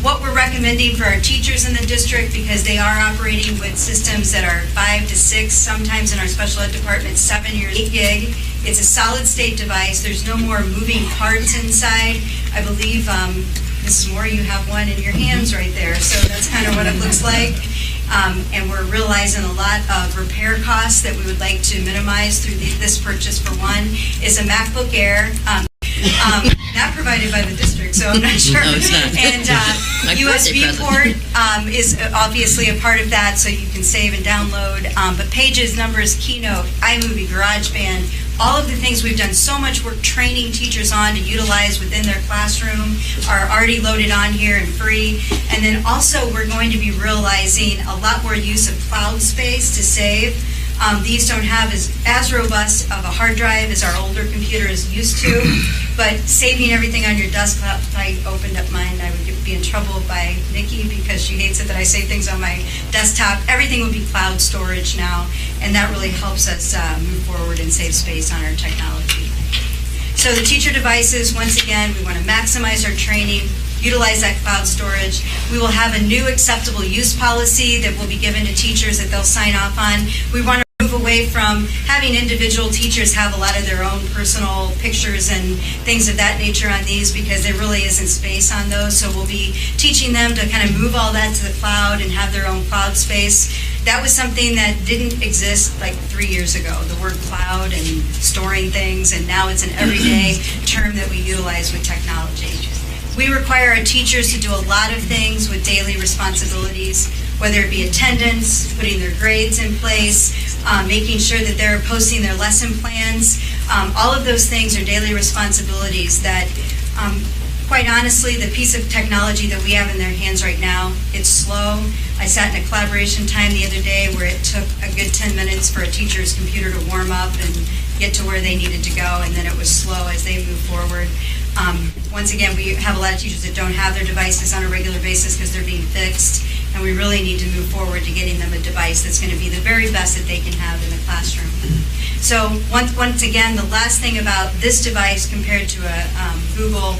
What we're recommending for our teachers in the district, because they are operating with systems that are 5 to 6, sometimes in our special ed department 7 years, 8 gig. It's a solid state device. There's no more moving parts inside. I believe Mrs. Moore, you have one in your hands right there, so that's kind of what it looks like. And we're realizing a lot of repair costs that we would like to minimize through this purchase. For one, is a MacBook Air. Not provided by the district, so I'm not sure. No, it's not. And USB port is obviously a part of that, so you can save and download. But Pages, Numbers, Keynote, iMovie, GarageBand, all of the things we've done so much work training teachers on to utilize within their classroom are already loaded on here and free. And then also we're going to be realizing a lot more use of cloud space to save. These don't have as robust of a hard drive as our older computer is used to, but saving everything on your desktop, if I opened up mine, I would be in trouble by Nikki because she hates it that I save things on my desktop. Everything will be cloud storage now, and that really helps us move forward and save space on our technology. So the teacher devices, once again, we want to maximize our training, utilize that cloud storage. We will have a new acceptable use policy that will be given to teachers that they'll sign off on. We want to move away from having individual teachers have a lot of their own personal pictures and things of that nature on these, because there really isn't space on those. So we'll be teaching them to kind of move all that to the cloud and have their own cloud space. That was something that didn't exist like 3 years ago, the word cloud and storing things, and now it's an everyday term that we utilize with technology. We require our teachers to do a lot of things with daily responsibilities, whether it be attendance, putting their grades in place, making sure that they're posting their lesson plans. All of those things are daily responsibilities that quite honestly, the piece of technology that we have in their hands right now, it's slow. I sat in a collaboration time the other day where it took a good 10 minutes for a teacher's computer to warm up and get to where they needed to go, and then it was slow as they moved forward. Once again, we have a lot of teachers that don't have their devices on a regular basis because they're being fixed, and we really need to move forward to getting them a device that's going to be the very best that they can have in the classroom. So once again, the last thing about this device compared to a Google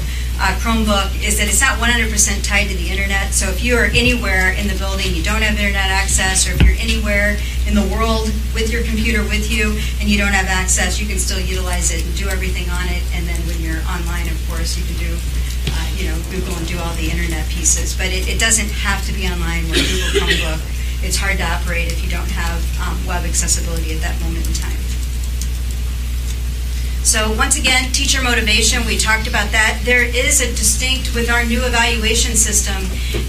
Chromebook is that it's not 100% tied to the internet. So if you are anywhere in the building, you don't have internet access, or if you're anywhere in the world with your computer with you and you don't have access, you can still utilize it and do everything on it. And then when you're online, of course, you can do Google and do all the internet pieces. But it doesn't have to be online with Google Chromebook. It's hard to operate if you don't have web accessibility at that moment in time. So once again, teacher motivation, we talked about that. There is a distinct, with our new evaluation system,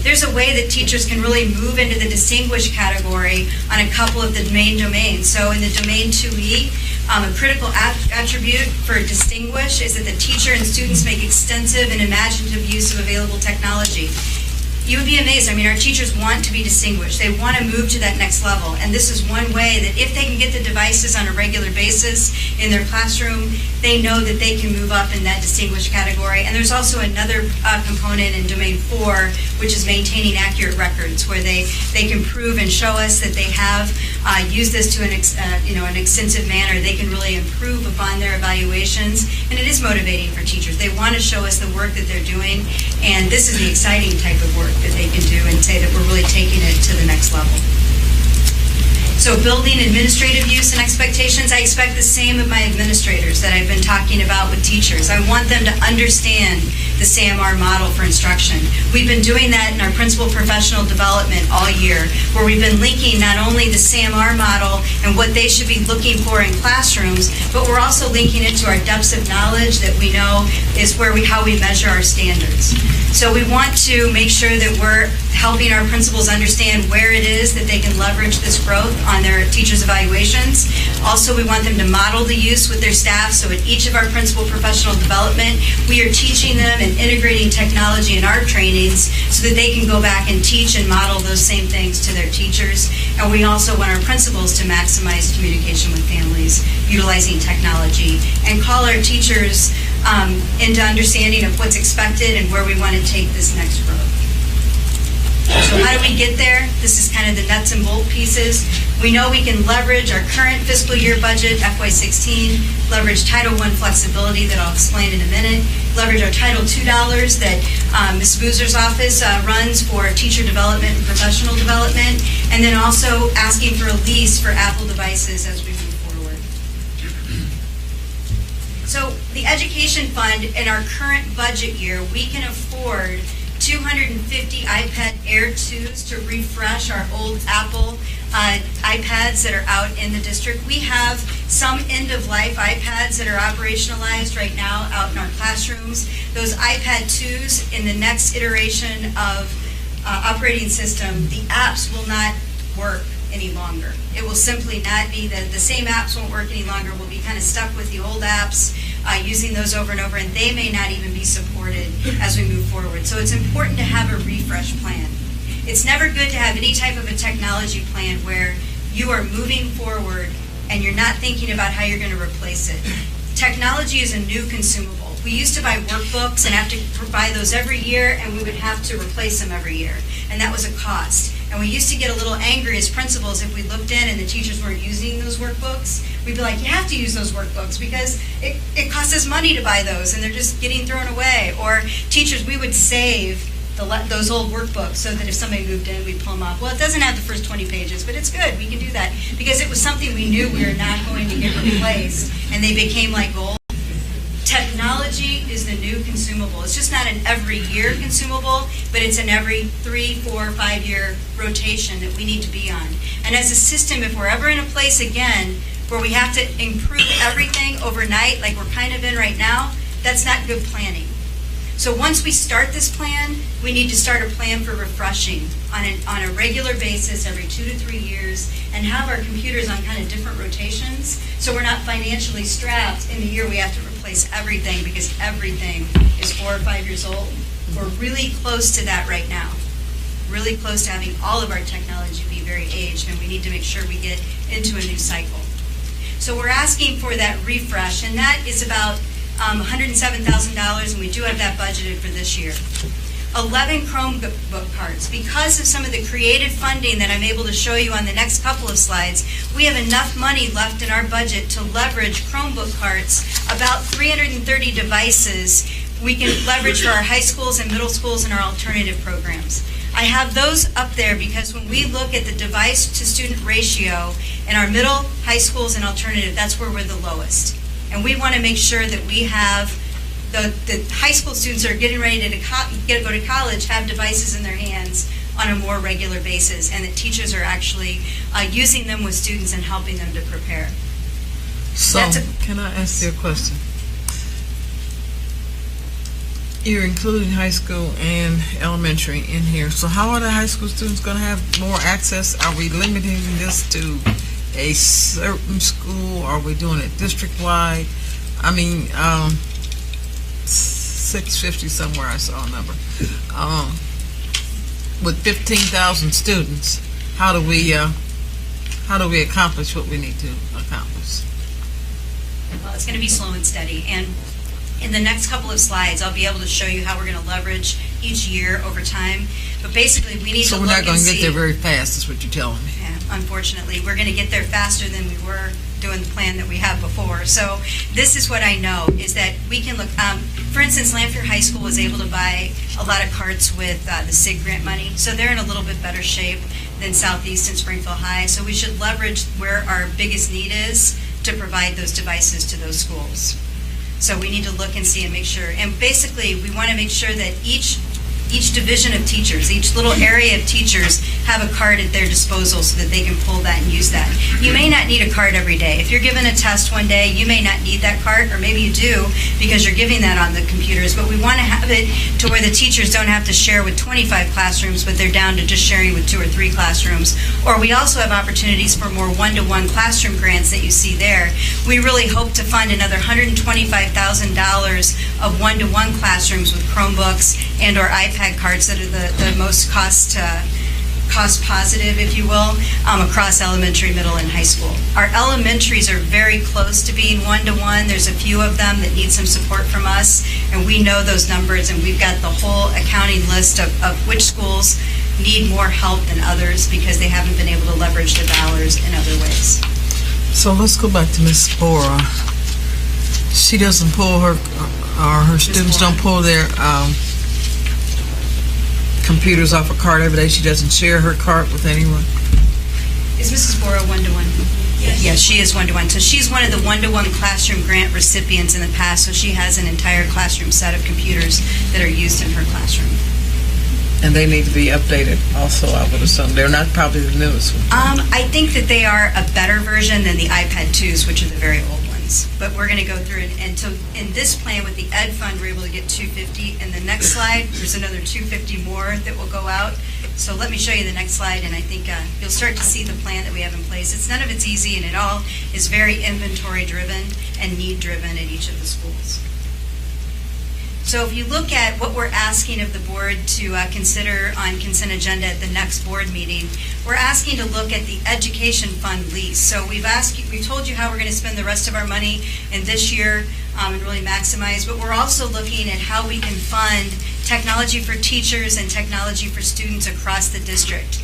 there's a way that teachers can really move into the distinguished category on a couple of the main domains. So in the domain 2E, a critical attribute for distinguish is that the teacher and students make extensive and imaginative use of available technology. You would be amazed. I mean, our teachers want to be distinguished. They want to move to that next level. And this is one way that if they can get the devices on a regular basis in their classroom, they know that they can move up in that distinguished category. And there's also another component in Domain 4, which is maintaining accurate records, where they can prove and show us that they have used this to an extensive manner. They can really improve upon their evaluations. And it is motivating for teachers. They want to show us the work that they're doing. And this is the exciting type of work that they can do and say that we're really taking it to the next level. So building administrative use and expectations, I expect the same of my administrators that I've been talking about with teachers. I want them to understand the SAMR model for instruction. We've been doing that in our principal professional development all year, where we've been linking not only the SAMR model and what they should be looking for in classrooms, but we're also linking it to our depths of knowledge that we know is how we measure our standards. So we want to make sure that we're helping our principals understand where it is that they can leverage this growth on their teachers' evaluations. Also, we want them to model the use with their staff, so at each of our principal professional development, we are teaching them and integrating technology in our trainings so that they can go back and teach and model those same things to their teachers. And we also want our principals to maximize communication with families, utilizing technology, and call our teachers into understanding of what's expected and where we want to take this next growth. So how do we get there? This is kind of the nuts and bolt pieces. We know we can leverage our current fiscal year budget, FY16, leverage Title I flexibility that I'll explain in a minute, leverage our Title II dollars that Ms. Boozer's office runs for teacher development and professional development, and then also asking for a lease for Apple devices as we move forward. So the education fund in our current budget year, we can afford 250 iPad Air 2s to refresh our old Apple iPads that are out in the district. We have some end-of-life iPads that are operationalized right now out in our classrooms. Those iPad 2s in the next iteration of operating system, the apps will not work any longer. It will simply not be that the same apps won't work any longer. We'll be kind of stuck with the old apps, using those over and over, and they may not even be supported as we move forward. So it's important to have a refresh plan. It's never good to have any type of a technology plan where you are moving forward and you're not thinking about how you're going to replace it. Technology is a new consumable. We used to buy workbooks and have to buy those every year, and we would have to replace them every year, and that was a cost. And we used to get a little angry as principals if we looked in and the teachers weren't using those workbooks. We'd be like, you have to use those workbooks because it costs us money to buy those and they're just getting thrown away. Or teachers, we would save those old workbooks so that if somebody moved in, we'd pull them off. Well, it doesn't have the first 20 pages, but it's good. We can do that because it was something we knew we were not going to get replaced, and they became like gold. Technology is the new consumable. It's just not an every year consumable, but it's an every 3, 4, 5 year rotation that we need to be on. And as a system, if we're ever in a place again where we have to improve everything overnight, like we're kind of in right now, that's not good planning. So once we start this plan, we need to start a plan for refreshing on a regular basis every 2 to 3 years and have our computers on kind of different rotations so we're not financially strapped in the year we have to replace replace everything because everything is 4 or 5 years old. We're really close to that right now. Really close to having all of our technology be very aged, and we need to make sure we get into a new cycle. So we're asking for that refresh, and that is about $107,000, and we do have that budgeted for this year. 11 Chromebook carts. Because of some of the creative funding that I'm able to show you on the next couple of slides, we have enough money left in our budget to leverage Chromebook carts, about 330 devices we can leverage for our high schools and middle schools and our alternative programs. I have those up there because when we look at the device to student ratio in our middle, high schools, and alternative, that's where we're the lowest. And we want to make sure that we have the high school students that are getting ready to go to college have devices in their hands on a more regular basis, and that teachers are actually using them with students and helping them to prepare. So, can I ask you a question? You're including high school and elementary in here. So how are the high school students going to have more access? Are we limiting this to a certain school? Are we doing it district-wide? I mean, 650 somewhere I saw a number. With 15,000 students, how do we accomplish what we need to accomplish? Well, it's going to be slow and steady, and in the next couple of slides, I'll be able to show you how we're going to leverage each year over time. But basically, we need to look and see. So we're not going to get there very fast, is what you're telling me. Yeah, unfortunately. We're going to get there faster than we were doing the plan that we had before. So this is what I know, is that we can look. For instance, Lanphier High School was able to buy a lot of carts with the SIG grant money. So they're in a little bit better shape than Southeast and Springfield High. So we should leverage where our biggest need is to provide those devices to those schools. So we need to look and see and make sure. And basically, we want to make sure that each division of teachers, each little area of teachers have a card at their disposal so that they can pull that and use that. You may not need a card every day. If you're given a test one day, you may not need that card, or maybe you do because you're giving that on the computers. But we want to have it to where the teachers don't have to share with 25 classrooms, but they're down to just sharing with 2 or 3 classrooms. Or we also have opportunities for more one-to-one classroom grants that you see there. We really hope to fund another $125,000 of one-to-one classrooms with Chromebooks and or iPad cards that are the most cost positive, if you will, across elementary, middle, and high school. Our elementaries are very close to being one-to-one. There's a few of them that need some support from us, and we know those numbers, and we've got the whole accounting list of which schools need more help than others because they haven't been able to leverage the dollars in other ways. So let's go back to Ms. Bora. She doesn't pull her students don't pull their computers off a cart every day. She doesn't share her cart with anyone. Is Mrs. Bora one-to-one? Yes, she is one-to-one. So she's one of the one-to-one classroom grant recipients in the past, so she has an entire classroom set of computers that are used in her classroom. And they need to be updated also, I would assume. They're not probably the newest one. I think that they are a better version than the iPad 2s, which are the very old ones. But we're going to go through it. And so in this plan with the Ed Fund, we're able to get 250. And the next slide, there's another 250 more that will go out. So let me show you the next slide, and I think you'll start to see the plan that we have in place. None of it's easy, and it all is very inventory-driven and need-driven at each of the schools. So if you look at what we're asking of the board to consider on consent agenda at the next board meeting, we're asking to look at the education fund lease. So we've told you how we're going to spend the rest of our money in this year and really maximize, but we're also looking at how we can fund technology for teachers and technology for students across the district.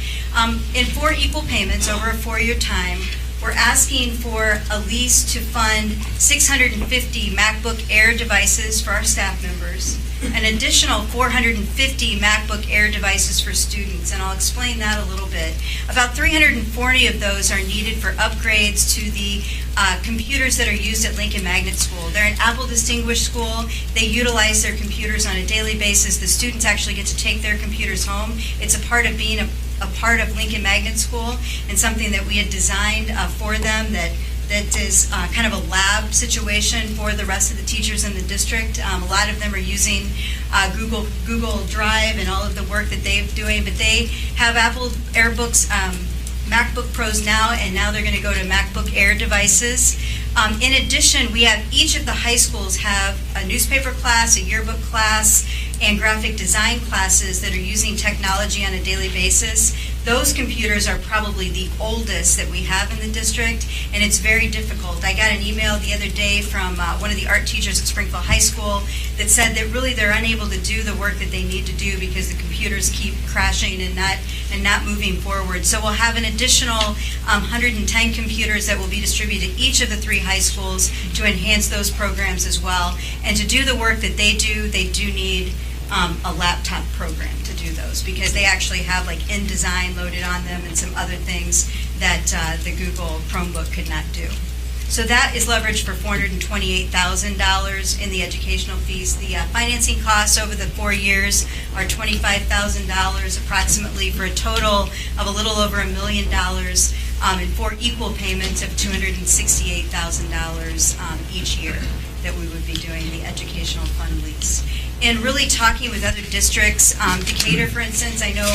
In 4 equal payments over a 4-year time, we're asking for a lease to fund 650 MacBook Air devices for our staff members, an additional 450 MacBook Air devices for students, and I'll explain that a little bit. About 340 of those are needed for upgrades to the computers that are used at Lincoln Magnet School. They're an Apple Distinguished School. They utilize their computers on a daily basis. The students actually get to take their computers home. It's a part of being a part of Lincoln Magnet School, and something that we had designed for them that is kind of a lab situation for the rest of the teachers in the district. A lot of them are using Google Drive and all of the work that they're doing, but they have Apple AirBooks MacBook Pros now, and now they're going to go to MacBook Air devices. In addition, we have each of the high schools have a newspaper class, a yearbook class, and graphic design classes that are using technology on a daily basis. Those computers are probably the oldest that we have in the district, and it's very difficult. I got an email the other day from one of the art teachers at Springfield High School that said that really they're unable to do the work that they need to do because the computers keep crashing and not moving forward. So we'll have an additional 110 computers that will be distributed to each of the 3 high schools to enhance those programs as well. And to do the work that they do need a laptop program to do those, because they actually have like InDesign loaded on them and some other things that the Google Chromebook could not do. So that is leveraged for $428,000 in the educational fees. The financing costs over the 4 years are $25,000 approximately, for a total of a little over $1 million, and 4 equal payments of $268,000 each year that we would be doing the educational fund lease. And really talking with other districts, Decatur, for instance, I know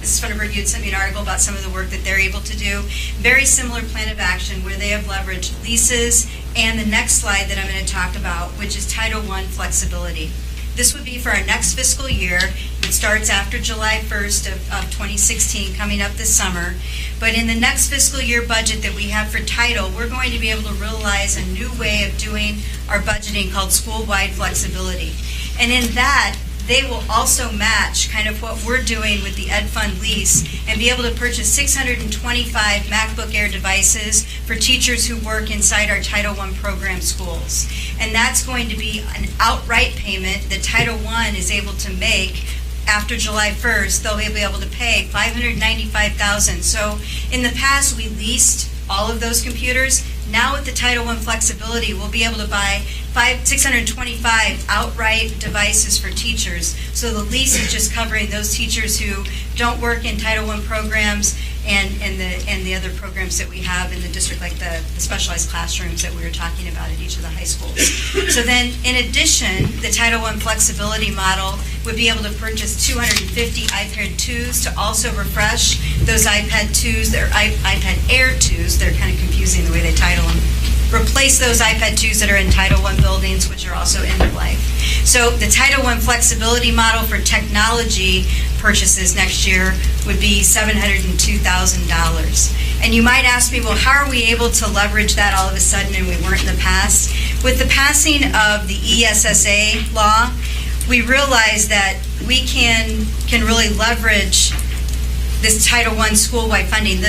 Mrs. Funderburg, you had sent me an article about some of the work that they're able to do. Very similar plan of action where they have leveraged leases, and the next slide that I'm going to talk about, which is Title I flexibility. This would be for our next fiscal year. It starts after July 1st of 2016, coming up this summer. But in the next fiscal year budget that we have for Title, we're going to be able to realize a new way of doing our budgeting called school-wide flexibility. And in that, they will also match kind of what we're doing with the Ed Fund lease and be able to purchase 625 MacBook Air devices for teachers who work inside our Title I program schools. And that's going to be an outright payment that Title I is able to make. After July 1st, they'll be able to pay $595,000. So in the past, we leased all of those computers. Now with the Title I flexibility, we'll be able to buy 625 outright devices for teachers. So the lease is just covering those teachers who don't work in Title I programs and the other programs that we have in the district, like the specialized classrooms that we were talking about at each of the high schools. So then, in addition, the Title I flexibility model would be able to purchase 250 iPad 2s to also refresh those iPad 2s, they're iPad Air 2s, they're kind of confusing the way they title them. Replace those iPad 2s that are in Title I buildings, which are also end of life. So the Title I flexibility model for technology purchases next year would be $702,000. And you might ask me, well, how are we able to leverage that all of a sudden and we weren't in the past? With the passing of the ESSA law, we realized that we can really leverage this Title I school-wide funding.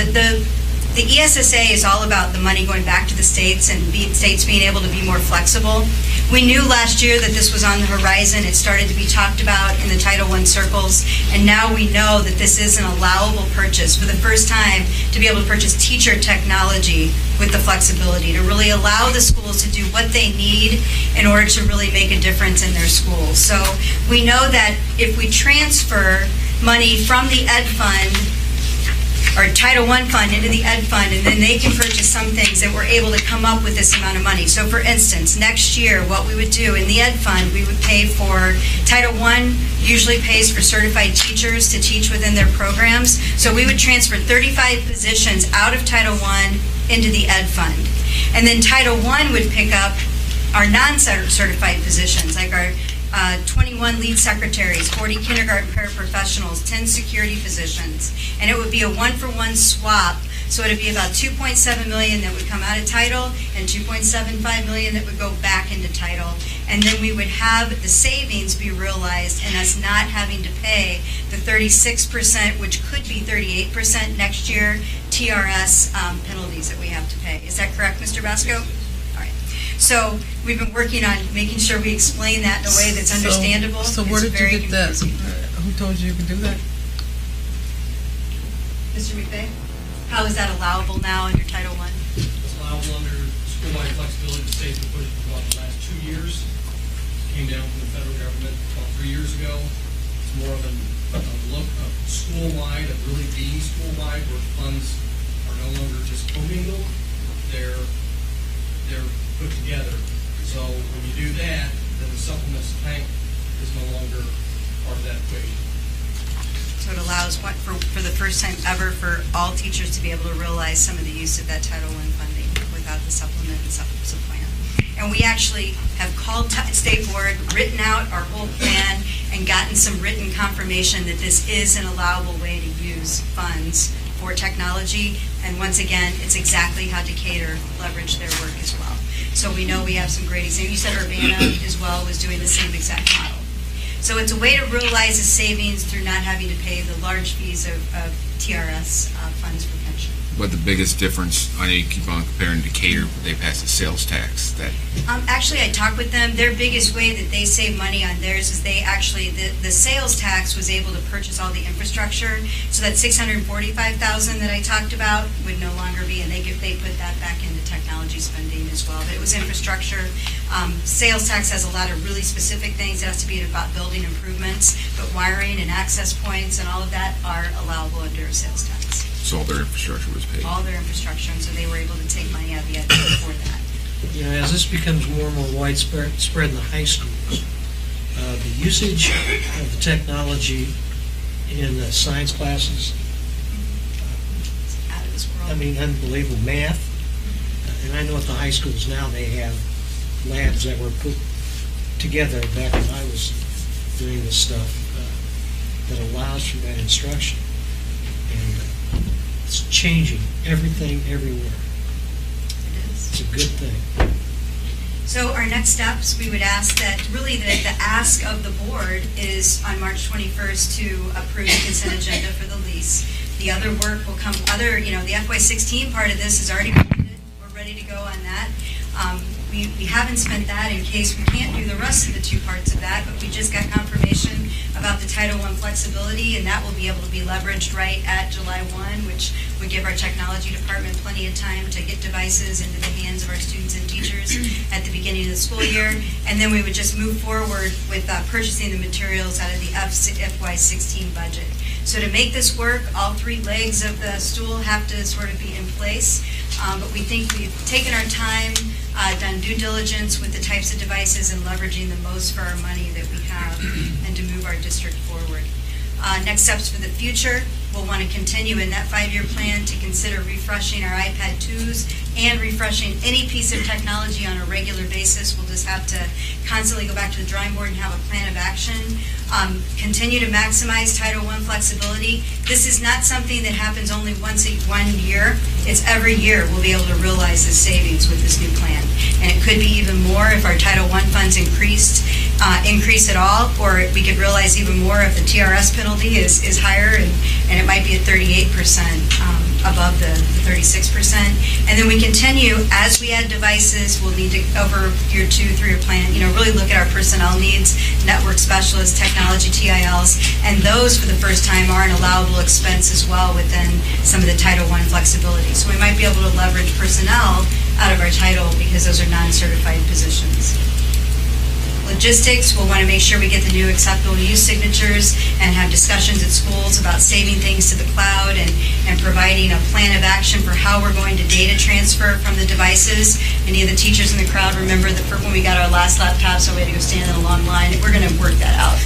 The ESSA is all about the money going back to the states and states being able to be more flexible. We knew last year that this was on the horizon. It started to be talked about in the Title I circles, and now we know that this is an allowable purchase for the first time to be able to purchase teacher technology with the flexibility to really allow the schools to do what they need in order to really make a difference in their schools. So we know that if we transfer money from the Ed Fund or Title I fund into the Ed Fund, and then they can purchase some things, and we're able to come up with this amount of money. So for instance, next year, what we would do in the Ed Fund, we would pay for, Title I usually pays for certified teachers to teach within their programs. So we would transfer 35 positions out of Title I into the Ed Fund. And then Title I would pick up our non-certified positions, like our 21 lead secretaries, 40 kindergarten paraprofessionals, 10 security positions, and it would be a one-for-one swap. So it would be about $2.7 million that would come out of Title and $2.75 million that would go back into Title. And then we would have the savings be realized and us not having to pay the 36%, which could be 38% next year, TRS penalties that we have to pay. Is that correct, Mr. Basco? So we've been working on making sure we explain that in a way that's understandable. So where did you get that? Confusing. Who told you could do that? Mr. McVeigh, how is that allowable now under Title I? It's allowable under school-wide flexibility. The state's been pushing for about the last 2 years. Came down from the federal government about 3 years ago. It's more of a look of school-wide, of really being school-wide, where funds are no longer just commingled. They're put together. So when you do that, then the supplements tank is no longer part of that equation. So it allows allows for the first time ever for all teachers to be able to realize some of the use of that Title I funding without the supplement and supplant. And we actually have called State Board, written out our whole plan, and gotten some written confirmation that this is an allowable way to use funds for technology. And once again, it's exactly how Decatur leveraged their work as well. So we know we have some great examples. You said Urbana as well was doing the same exact model. So it's a way to realize the savings through not having to pay the large fees of TRS funds for pension. But the biggest difference, I know you keep on comparing Decatur, but they passed a sales tax. That Actually, I talked with them. Their biggest way that they save money on theirs is they actually, the sales tax was able to purchase all the infrastructure. So that $645,000 that I talked about would no longer be, and they put that back into technology spending as well. But it was infrastructure. Sales tax has a lot of really specific things. It has to be about building improvements, but wiring and access points and all of that are allowable under a sales tax. so all their infrastructure was paid. All their infrastructure, and so they were able to take money out of the idea for that. You know, as this becomes more and more widespread in the high schools, the usage of the technology in the science classes, Out of this world. I mean, unbelievable math. And I know at the high schools now they have labs that were put together back when I was doing this stuff that allows for that instruction. And it's changing everything everywhere. It is. It's a good thing. So our next steps, we would ask that, really the ask of the board is on March 21st to approve the consent agenda for the lease. The other work will come, the FY16 part of this is already completed. We're ready to go on that. We haven't spent that in case we can't do the rest of the two parts of that, but we just got confirmation about the Title I flexibility, and that will be able to be leveraged right at July 1, which would give our technology department plenty of time to get devices into the hands of our students and teachers at the beginning of the school year. And then we would just move forward with purchasing the materials out of the FY16 budget. So to make this work, all three legs of the stool have to sort of be in place. But we think we've taken our time, done due diligence with the types of devices and leveraging the most for our money that we have and to move our district forward. Next steps for the future, we'll want to continue in that 5-year plan to consider refreshing our iPad 2s and refreshing any piece of technology on a regular basis. We'll just have to constantly go back to the drawing board and have a plan of action. Continue to maximize Title I flexibility. This is not something that happens only one year. It's every year we'll be able to realize the savings with this new plan. And it could be even more if our Title I funds increase at all, or we could realize even more if the TRS penalty is higher, and it might be at 38% above the 36%. And then we continue, as we add devices, we'll need to, over year 2, 3-year plan, really look at our personnel needs, network specialists, technology TILs, and those for the first time are an allowable expense as well within some of the Title I flexibility. So we might be able to leverage personnel out of our title because those are non-certified positions. Logistics, we'll want to make sure we get the new acceptable use signatures and have discussions at schools about saving things to the cloud and providing a plan of action for how we're going to data transfer from the devices. Any of the teachers in the crowd remember that when we got our last laptop, so we had to go stand in a long line. We're going to work that out.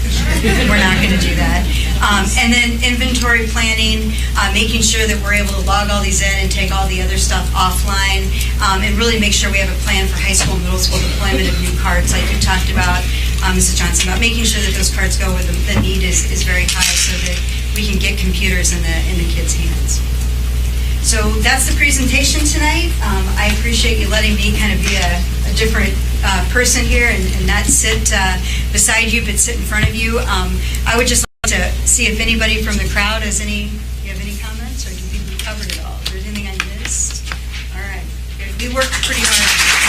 We're not going to do that. And then inventory planning, making sure that we're able to log all these in and take all the other stuff offline, and really make sure we have a plan for high school, middle school deployment of new cards like you talked about, Mrs. Johnson, about making sure that those cards go where the need is very high so that we can get computers in the kids' hands. So that's the presentation tonight. I appreciate you letting me kind of be a different person here and not sit beside you, but sit in front of you. I would just like to see if anybody from the crowd has you have any comments, or do you think we covered it all? Is there anything I missed? All right. Good. We worked pretty hard.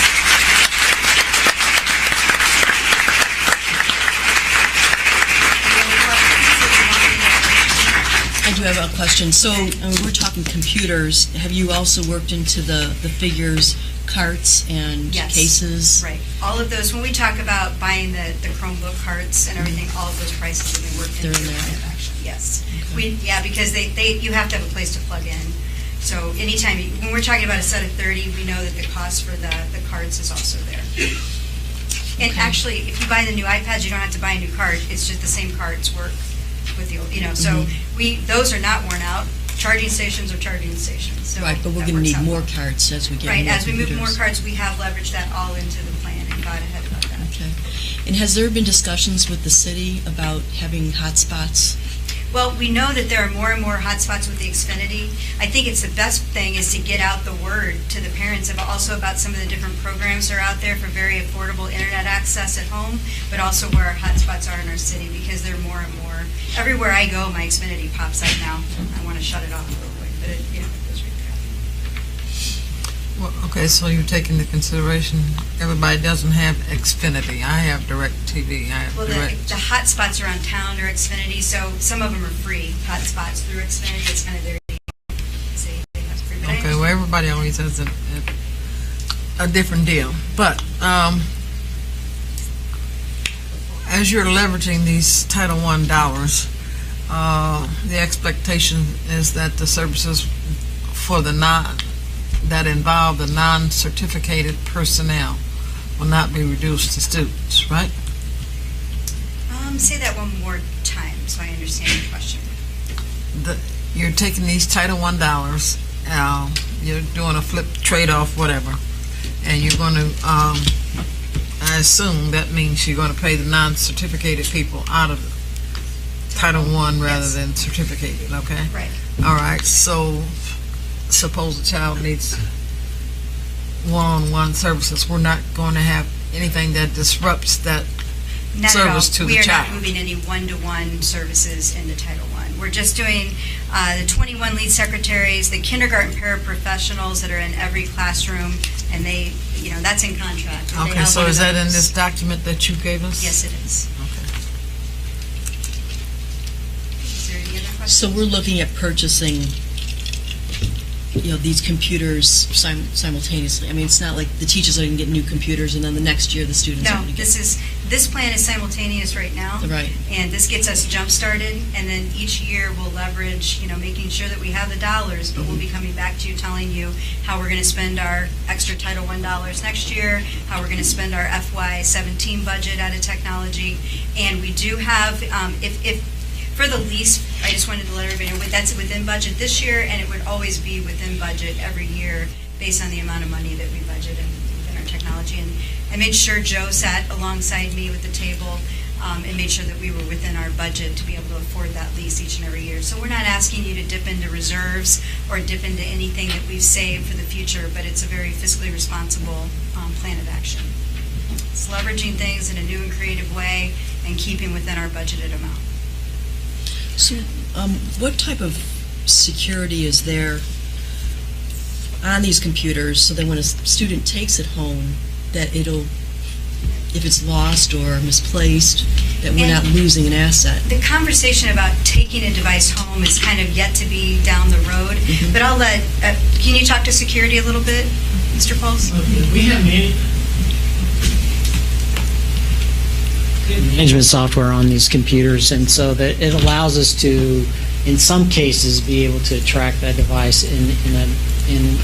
I do have a question. So we're talking computers. Have you also worked into the figures, carts, and Yes. cases? Right. All of those, when we talk about buying the Chromebook carts and everything, all of those prices have been worked into They're in the there. plan of action. Yes. Because you have to have a place to plug in. So anytime, when we're talking about a set of 30, we know that the cost for the carts is also there. And Okay. actually, if you buy the new iPads, you don't have to buy a new cart. It's just the same carts work with the, so those are not worn out. Charging stations are charging stations. So Right, but we're that going to works need out more well. cards as we get Right, more as we move more computers. cards, we have leveraged that all into the plan and got ahead about that. Okay. And has there been discussions with the city about having hotspots? Well, we know that there are more and more hotspots with the Xfinity. I think it's the best thing is to get out the word to the parents also about some of the different programs that are out there for very affordable internet access at home, but also where our hotspots are in our city, because they're more and more. Everywhere I go, my Xfinity pops up now. I want to shut it off real quick, but it goes right there. Well, okay, so you take into consideration, everybody doesn't have Xfinity. I have DirecTV. I have Well, Direct. the hotspots around town are Xfinity, so some of them are free hotspots through Xfinity. It's kind of their deal. Say they have free, but I Okay, well, everybody always has a different deal. But as you're leveraging these Title I dollars, the expectation is that the services for that involve the non-certificated personnel will not be reduced to students, right? Say that one more time so I understand your question. You're taking these Title I dollars, you're doing a flip trade-off, whatever, and you're going to, I assume that means you're going to pay the non-certificated people out of Title I rather Yes. than certificated, okay? Right. All right, so suppose a child needs one-on-one services. We're not going to have anything that disrupts that Not at all. service to We the are child. not moving any one-to-one services into Title I. We're just doing the 21 lead secretaries, the kindergarten paraprofessionals that are in every classroom, and they, that's in contract. And they Okay, have so one is of that in those. this document that you gave us? Yes, it is. Okay. Is there any other questions? So we're looking at purchasing, these computers simultaneously. I mean, it's not like the teachers are going to get new computers and then the next year the students are No, going to get. this plan is simultaneous right now. Right. And this gets us jump-started, and then each year we'll leverage, making sure that we have the dollars, but we'll be coming back to you, telling you how we're going to spend our extra Title I dollars next year, how we're going to spend our FY17 budget out of technology. And we do have, if for the lease, I just wanted to let everybody know, that's within budget this year, and it would always be within budget every year based on the amount of money that we budget within our technology. And I made sure Joe sat alongside me with the table and made sure that we were within our budget to be able to afford that lease each and every year. So we're not asking you to dip into reserves or dip into anything that we've saved for the future, but it's a very fiscally responsible plan of action. It's leveraging things in a new and creative way and keeping within our budgeted amount. So what type of security is there on these computers so that when a student takes it home, that if it's lost or misplaced, that we're not losing an asset? The conversation about taking a device home is kind of yet to be down the road, but I'll let, can you talk to security a little bit, Mr. Pauls? We have management software on these computers, and so that it allows us to, in some cases, be able to track that device in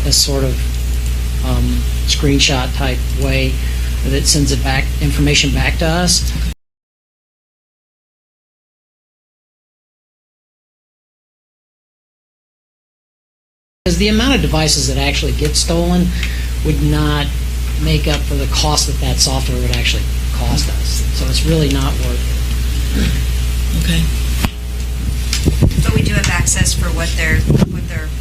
a sort of screenshot type way that sends it back, information back to us. Because the amount of devices that actually get stolen would not make up for the cost that software would actually cost us. So it's really not worth it. Okay. But we do have access for what they're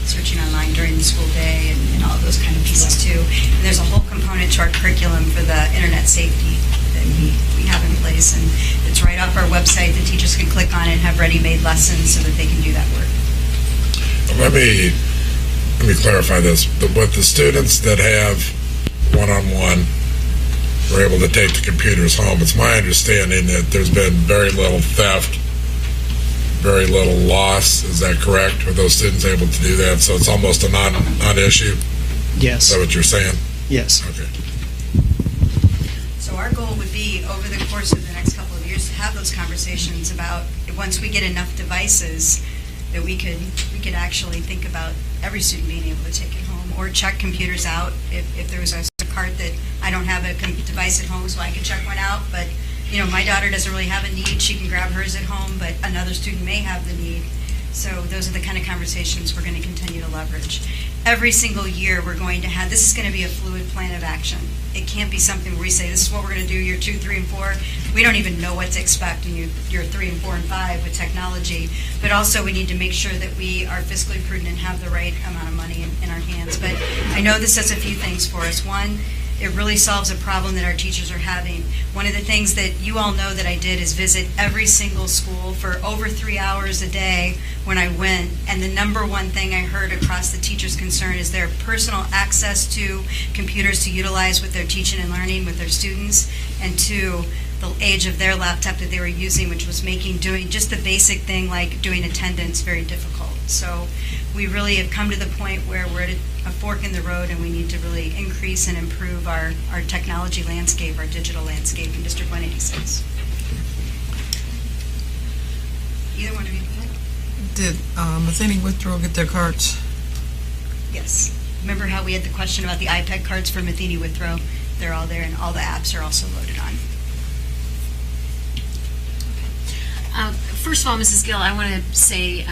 searching online during the school day and all of those kind of pieces too. And there's a whole component to our curriculum for the internet safety that we have in place, and it's right off our website. The teachers can click on it and have ready-made lessons so that they can do that work. Let me clarify this. With the students that have one-on-one, we're able to take the computers home. It's my understanding that there's been very little theft, very little loss. Is that correct? Are those students able to do that? So it's almost a non-issue? Yes. Is that what you're saying? Yes. Okay. So our goal would be, over the course of the next couple of years, to have those conversations about, once we get enough devices, that we could actually think about every student being able to take it home, or check computers out. If there was a cart that I don't have a device at home, so I could check one out, but my daughter doesn't really have a need. She can grab hers at home, but another student may have the need. So those are the kind of conversations we're going to continue to leverage. Every single year, we're going to have, this is going to be a fluid plan of action. It can't be something where we say, this is what we're going to do year 2, 3, and 4. We don't even know what to expect in year 3 and 4 and 5 with technology. But also, we need to make sure that we are fiscally prudent and have the right amount of money in our hands. But I know this does a few things for us. One, it really solves a problem that our teachers are having. One of the things that you all know that I did is visit every single school for over 3 hours a day when I went, and the number one thing I heard across the teachers' concern is their personal access to computers to utilize with their teaching and learning with their students, and 2, the age of their laptop that they were using, which was doing just the basic thing like doing attendance very difficult. So we really have come to the point where we're at a fork in the road, and we need to really increase and improve our technology landscape, our digital landscape in District 186. Either one of you? Did Matheny Withrow get their cards? Yes. Remember how we had the question about the iPad cards for Matheny Withrow? They're all there, and all the apps are also loaded on. First of all, Mrs. Gill, I want to say,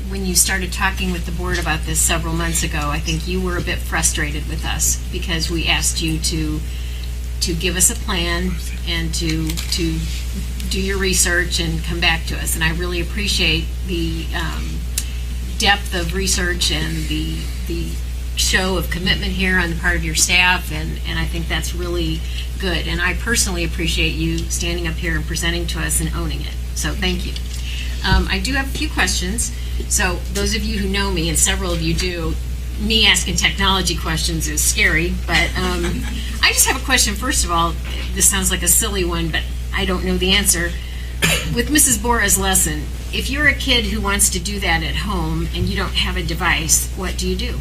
when you started talking with the board about this several months ago, I think you were a bit frustrated with us because we asked you to give us a plan and to do your research and come back to us. And I really appreciate the depth of research and the show of commitment here on the part of your staff, and I think that's really good. And I personally appreciate you standing up here and presenting to us and owning it. So thank you. I do have a few questions. So those of you who know me, and several of you do, me asking technology questions is scary, but I just have a question. First of all, this sounds like a silly one, but I don't know the answer. With Mrs. Bora's lesson, if you're a kid who wants to do that at home and you don't have a device, what do you do?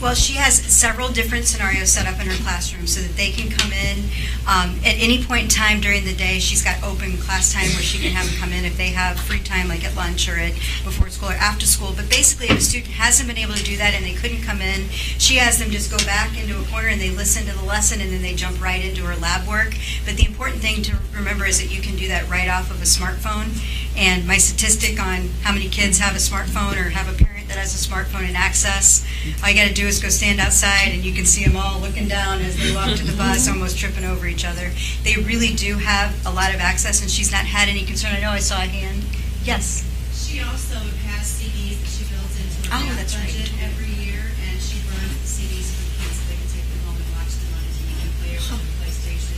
Well, she has several different scenarios set up in her classroom so that they can come in at any point in time during the day. She's got open class time where she can have them come in if they have free time, like at lunch or at before school or after school. But basically, if a student hasn't been able to do that and they couldn't come in, she has them just go back into a corner and they listen to the lesson, and then they jump right into her lab work. But the important thing to remember is that you can do that right off of a smartphone. And my statistic on how many kids have a smartphone or have a parent that has a smartphone and access, all you got to do is go stand outside and you can see them all looking down as they walk to the bus, almost tripping over each other. They really do have a lot of access, and she's not had any concern. I know I saw a hand. Yes? She also has CDs that she builds into her math budget every year, and she runs the CDs for the kids so they can take them home and watch them on TV and play over the PlayStation.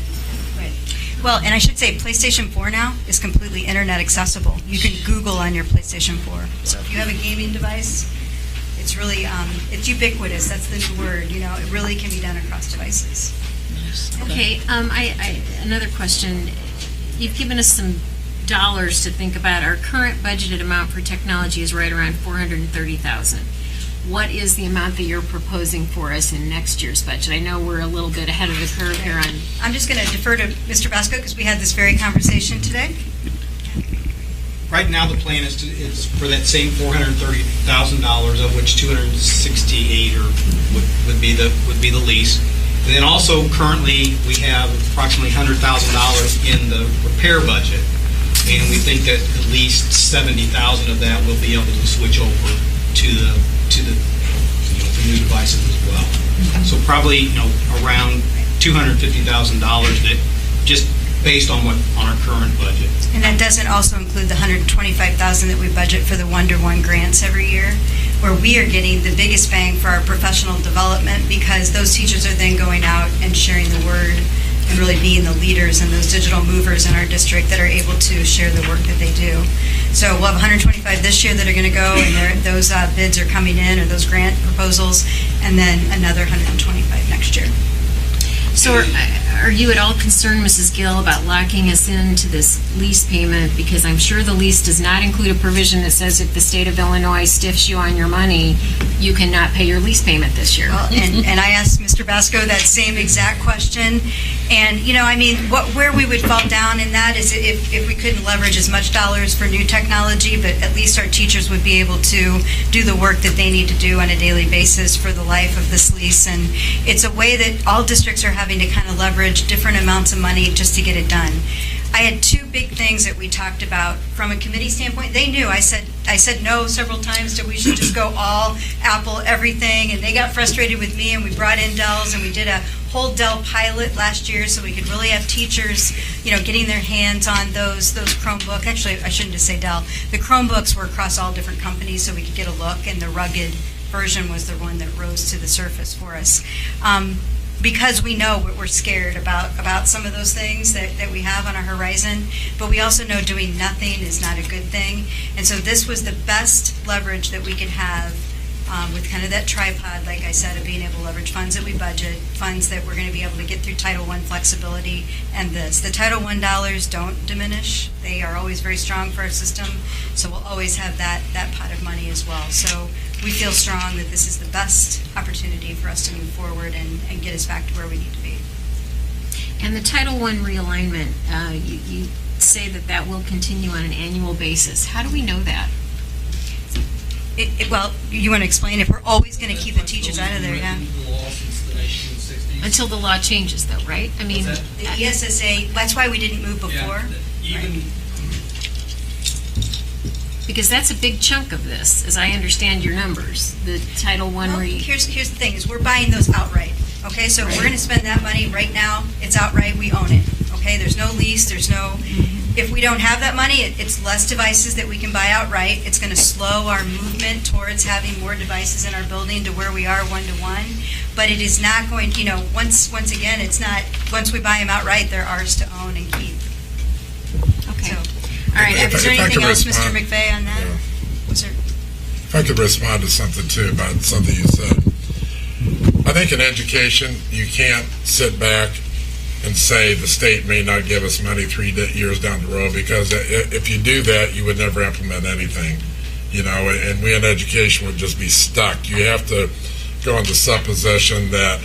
Right. Well, and I should say PlayStation 4 now is completely internet accessible. You can Google on your PlayStation 4. So if you have a gaming device, it's really, it's ubiquitous. That's the new word. It really can be done across devices. Okay, another question. You've given us some dollars to think about. Our current budgeted amount for technology is right around $430,000. What is the amount that you're proposing for us in next year's budget? I know we're a little bit ahead of the curve here on... I'm just going to defer to Mr. Basco because we had this very conversation today. Right now, the plan is for that same $430,000, of which $268 would be the lease. And then also currently we have approximately $100,000 in the repair budget, and we think that at least $70,000 of that will be able to switch over to the new devices as well. So probably around $250,000 that just based on our current budget. And that doesn't also include the $125,000 that we budget for the Wonder-One grants every year, where we are getting the biggest bang for our professional development because those teachers are then going out and sharing the word and really being the leaders and those digital movers in our district that are able to share the work that they do. So we'll have 125 this year that are going to go, and those bids are coming in, or those grant proposals, and then another 125 next year. So are you at all concerned, Mrs. Gill, about locking us into this lease payment? Because I'm sure the lease does not include a provision that says if the state of Illinois stiffs you on your money, you cannot pay your lease payment this year. Well, and I asked Mr. Basco that same exact question. And, where we would fall down in that is if we couldn't leverage as much dollars for new technology, but at least our teachers would be able to do the work that they need to do on a daily basis for the life of this lease. And it's a way that all districts are having to kind of leverage leverage different amounts of money just to get it done. I had two big things that we talked about from a committee standpoint. They knew I said no several times that we should just go all Apple everything, and they got frustrated with me, and we brought in Dells, and we did a whole Dell pilot last year so we could really have teachers, getting their hands on those Chromebook. Actually, I shouldn't just say Dell. The Chromebooks were across all different companies so we could get a look, and the rugged version was the one that rose to the surface for us. Because we know we're scared about some of those things that we have on our horizon, but we also know doing nothing is not a good thing. And so this was the best leverage that we could have with kind of that tripod, like I said, of being able to leverage funds that we budget, funds that we're going to be able to get through Title I flexibility, and this. The Title I dollars don't diminish. They are always very strong for our system, so we'll always have that pot of money as well. So we feel strong that this is the best opportunity for us to move forward and get us back to where we need to be. And the Title I realignment, you say that will continue on an annual basis. How do we know that? Well, you want to explain if we're always going to keep the teachers out of there, yeah? Until the law changes, though, right? I mean, the ESSA, that's why we didn't move before. Because that's a big chunk of this, as I understand your numbers. The Title I Well, here's the thing, is we're buying those outright, okay? So we're going to spend that money right now. It's outright. We own it, okay? There's no lease. There's no... If we don't have that money, it's less devices that we can buy outright. It's going to slow our movement towards having more devices in our building to where we are one-to-one. But it is not going, once again, it's not, once we buy them outright, they're ours to own and keep. Okay. So, all right, is there anything else, Mr. McVeigh, on that? Yeah. Was there? If I could respond to something too about something you said. I think in education, you can't sit back and say the state may not give us money 3 years down the road, because if you do that, you would never implement anything, and we in education would just be stuck. You have to go on the supposition that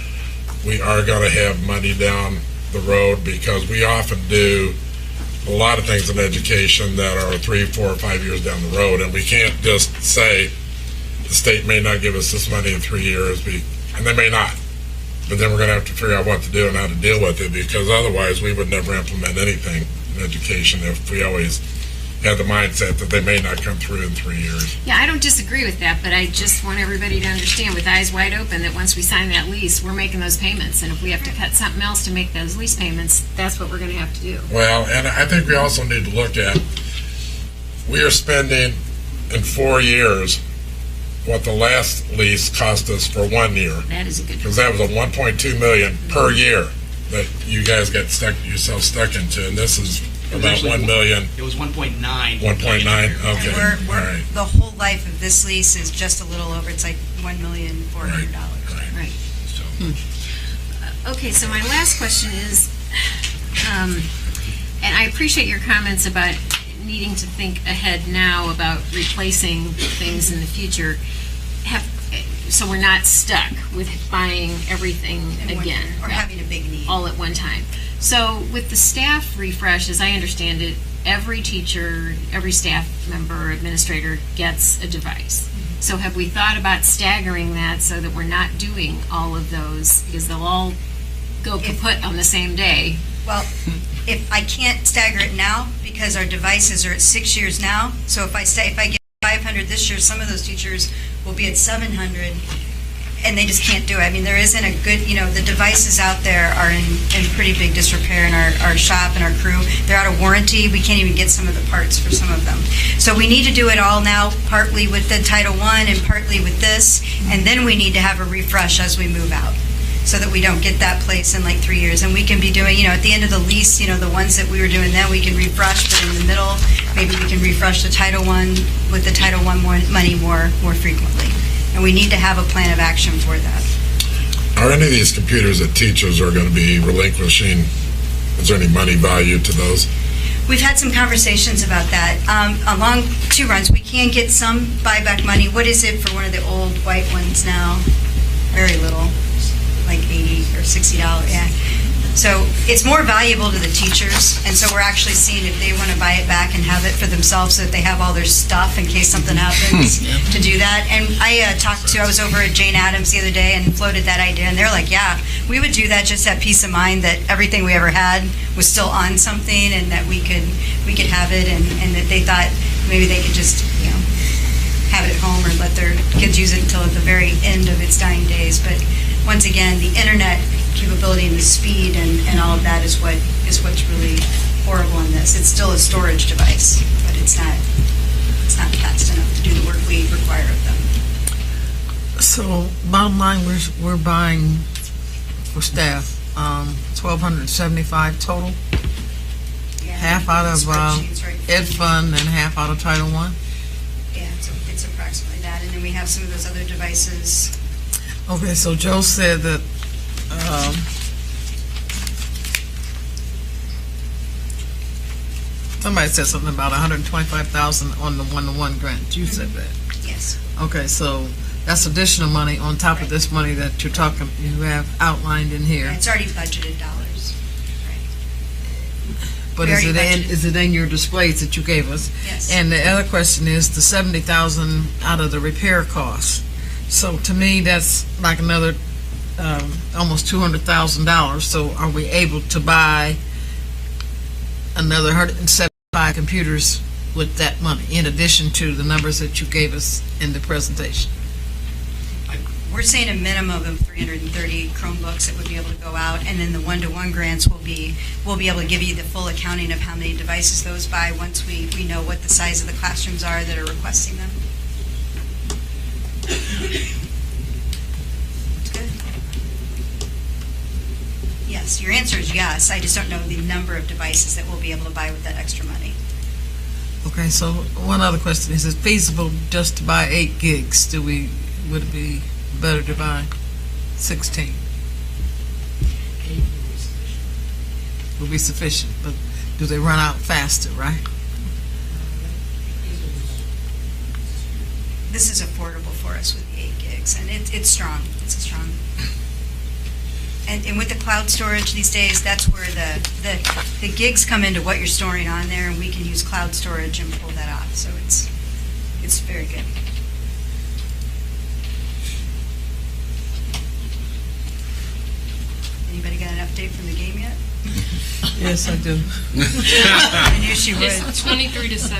we are going to have money down the road, because we often do a lot of things in education that are 3, 4, or 5 years down the road, and we can't just say the state may not give us this money in 3 years, and they may not. But then we're going to have to figure out what to do and how to deal with it, because otherwise we would never implement anything in education if we always had the mindset that they may not come through in 3 years. Yeah, I don't disagree with that, but I just want everybody to understand with eyes wide open that once we sign that lease, we're making those payments. And if we have to cut something else to make those lease payments, that's what we're going to have to do. Well, and I think we also need to look at, we are spending in 4 years what the last lease cost us for 1 year. That is a good. Because that was a $1.2 million per year that you guys got yourself stuck into, and this is about $1 million. It was 1.9. 1.9. Okay. And all right. the whole life of this lease is just a little over. It's like $1,400,000. Right. So. Okay, so my last question is, and I appreciate your comments about needing to think ahead now about replacing things in the future. So we're not stuck with buying everything again. Or having a big need. All at one time. So with the staff refresh, as I understand it, every teacher, every staff member, administrator gets a device. So have we thought about staggering that so that we're not doing all of those, because they'll all go kaput on the same day? Well, if I can't stagger it now, because our devices are at 6 years now, so if I get 500 this year, some of those teachers will be at 700, and they just can't do it. I mean, there isn't a good, the devices out there are in pretty big disrepair in our shop and our crew. They're out of warranty. We can't even get some of the parts for some of them. So we need to do it all now, partly with the Title I and partly with this, and then we need to have a refresh as we move out, so that we don't get that place in like 3 years. And we can be doing, at the end of the lease, the ones that we were doing then, we can refresh, but in the middle, maybe we can refresh the Title I with the Title I money more frequently. And we need to have a plan of action for that. Are any of these computers that teachers are going to be relinquishing, is there any money value to those? We've had some conversations about that. Along 2 runs, we can get some buyback money. What is it for one of the old white ones now? Very little. Like $80 or $60, yeah. So it's more valuable to the teachers, and so we're actually seeing if they want to buy it back and have it for themselves so that they have all their stuff in case something happens to do that. And I was over at Jane Addams the other day and floated that idea, and they're like, yeah, We would do that just to have peace of mind that everything we ever had was still on something, and that we could have it, and that they thought maybe they could just, have it at home or let their kids use it until at the very end of its dying days. But once again, the internet capability and the speed and all of that is what's really horrible in this. It's still a storage device, but it's not fast enough to do the work we require of them. So, bottom line, we're buying for staff, $1,275 total, half out of Spreadsheets, right? Ed Fund and half out of Title I. Yeah, it's approximately that. And then we have some of those other devices. Okay, so Joe said that somebody said something about $125,000 on the one-to-one grant. You said that. Yes. Okay, so that's additional money on top of this money that you have outlined in here. And it's already budgeted dollars. But We is already it in your displays that you gave us? Yes. And the other question is the $70,000 out of the repair costs. So to me, that's like another almost $200,000. So are we able to buy another 175 computers with that money, in addition to the numbers that you gave us in the presentation? We're saying a minimum of 330 Chromebooks that would be able to go out, and then the one-to-one grants we'll be able to give you the full accounting of how many devices those buy once we know what the size of the classrooms are that are requesting them. That's good. Yes, your answer is yes. I just don't know the number of devices that we'll be able to buy with that extra money. Okay, so one other question. Is it feasible just to buy 8 gigs? Would it be better to buy 16? Will be sufficient, but do they run out faster, right? This is affordable for us with the 8 gigs, and it's strong. It's a strong. And with the cloud storage these days, that's where the gigs come into what you're storing on there, and we can use cloud storage and pull that off. So it's very good. Anybody got an update from the game yet? Yes, I do. I knew she would. It's 23-17.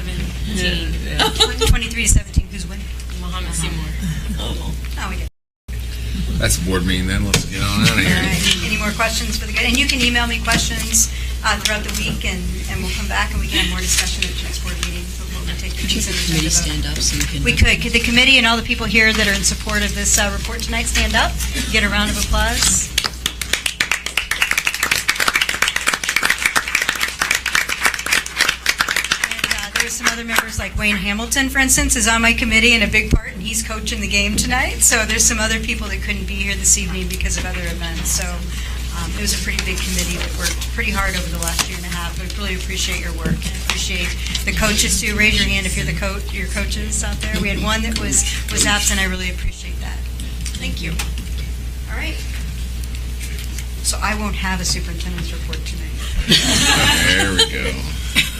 23-17. Who's winning? Mohammed Seymour. Oh, we did. That's a board meeting then. Let's get on out of here. All right. Any more questions for the good? And you can email me questions throughout the week, and we'll come back and we can have more discussion at the next board meeting. Before we take the Could you have the committee stand up so we can... We could. Could the committee and all the people here that are in support of this report tonight stand up? Get a round of applause. There's some other members, like Wayne Hamilton, for instance, is on my committee in a big part, and he's coaching the game tonight. So there's some other people that couldn't be here this evening because of other events. So it was a pretty big committee that worked pretty hard over the last year and a half. I really appreciate your work, and appreciate the coaches too. Raise your hand if you're your coaches out there. We had one that was absent. I really appreciate that. Thank you. All right. So I won't have a superintendent's report tonight. There we go.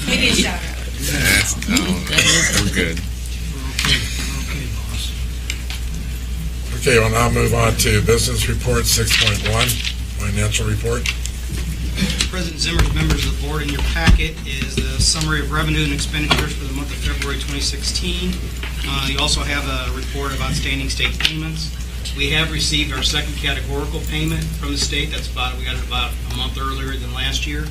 Maybe a shout out. We're good. Okay, we'll now move on to business report 6.1, financial report. President Zimmer's, members of the board, in your packet is the summary of revenue and expenditures for the month of February 2016. You also have a report of outstanding state payments. We have received our second categorical payment from the state. We got it about a month earlier than last year.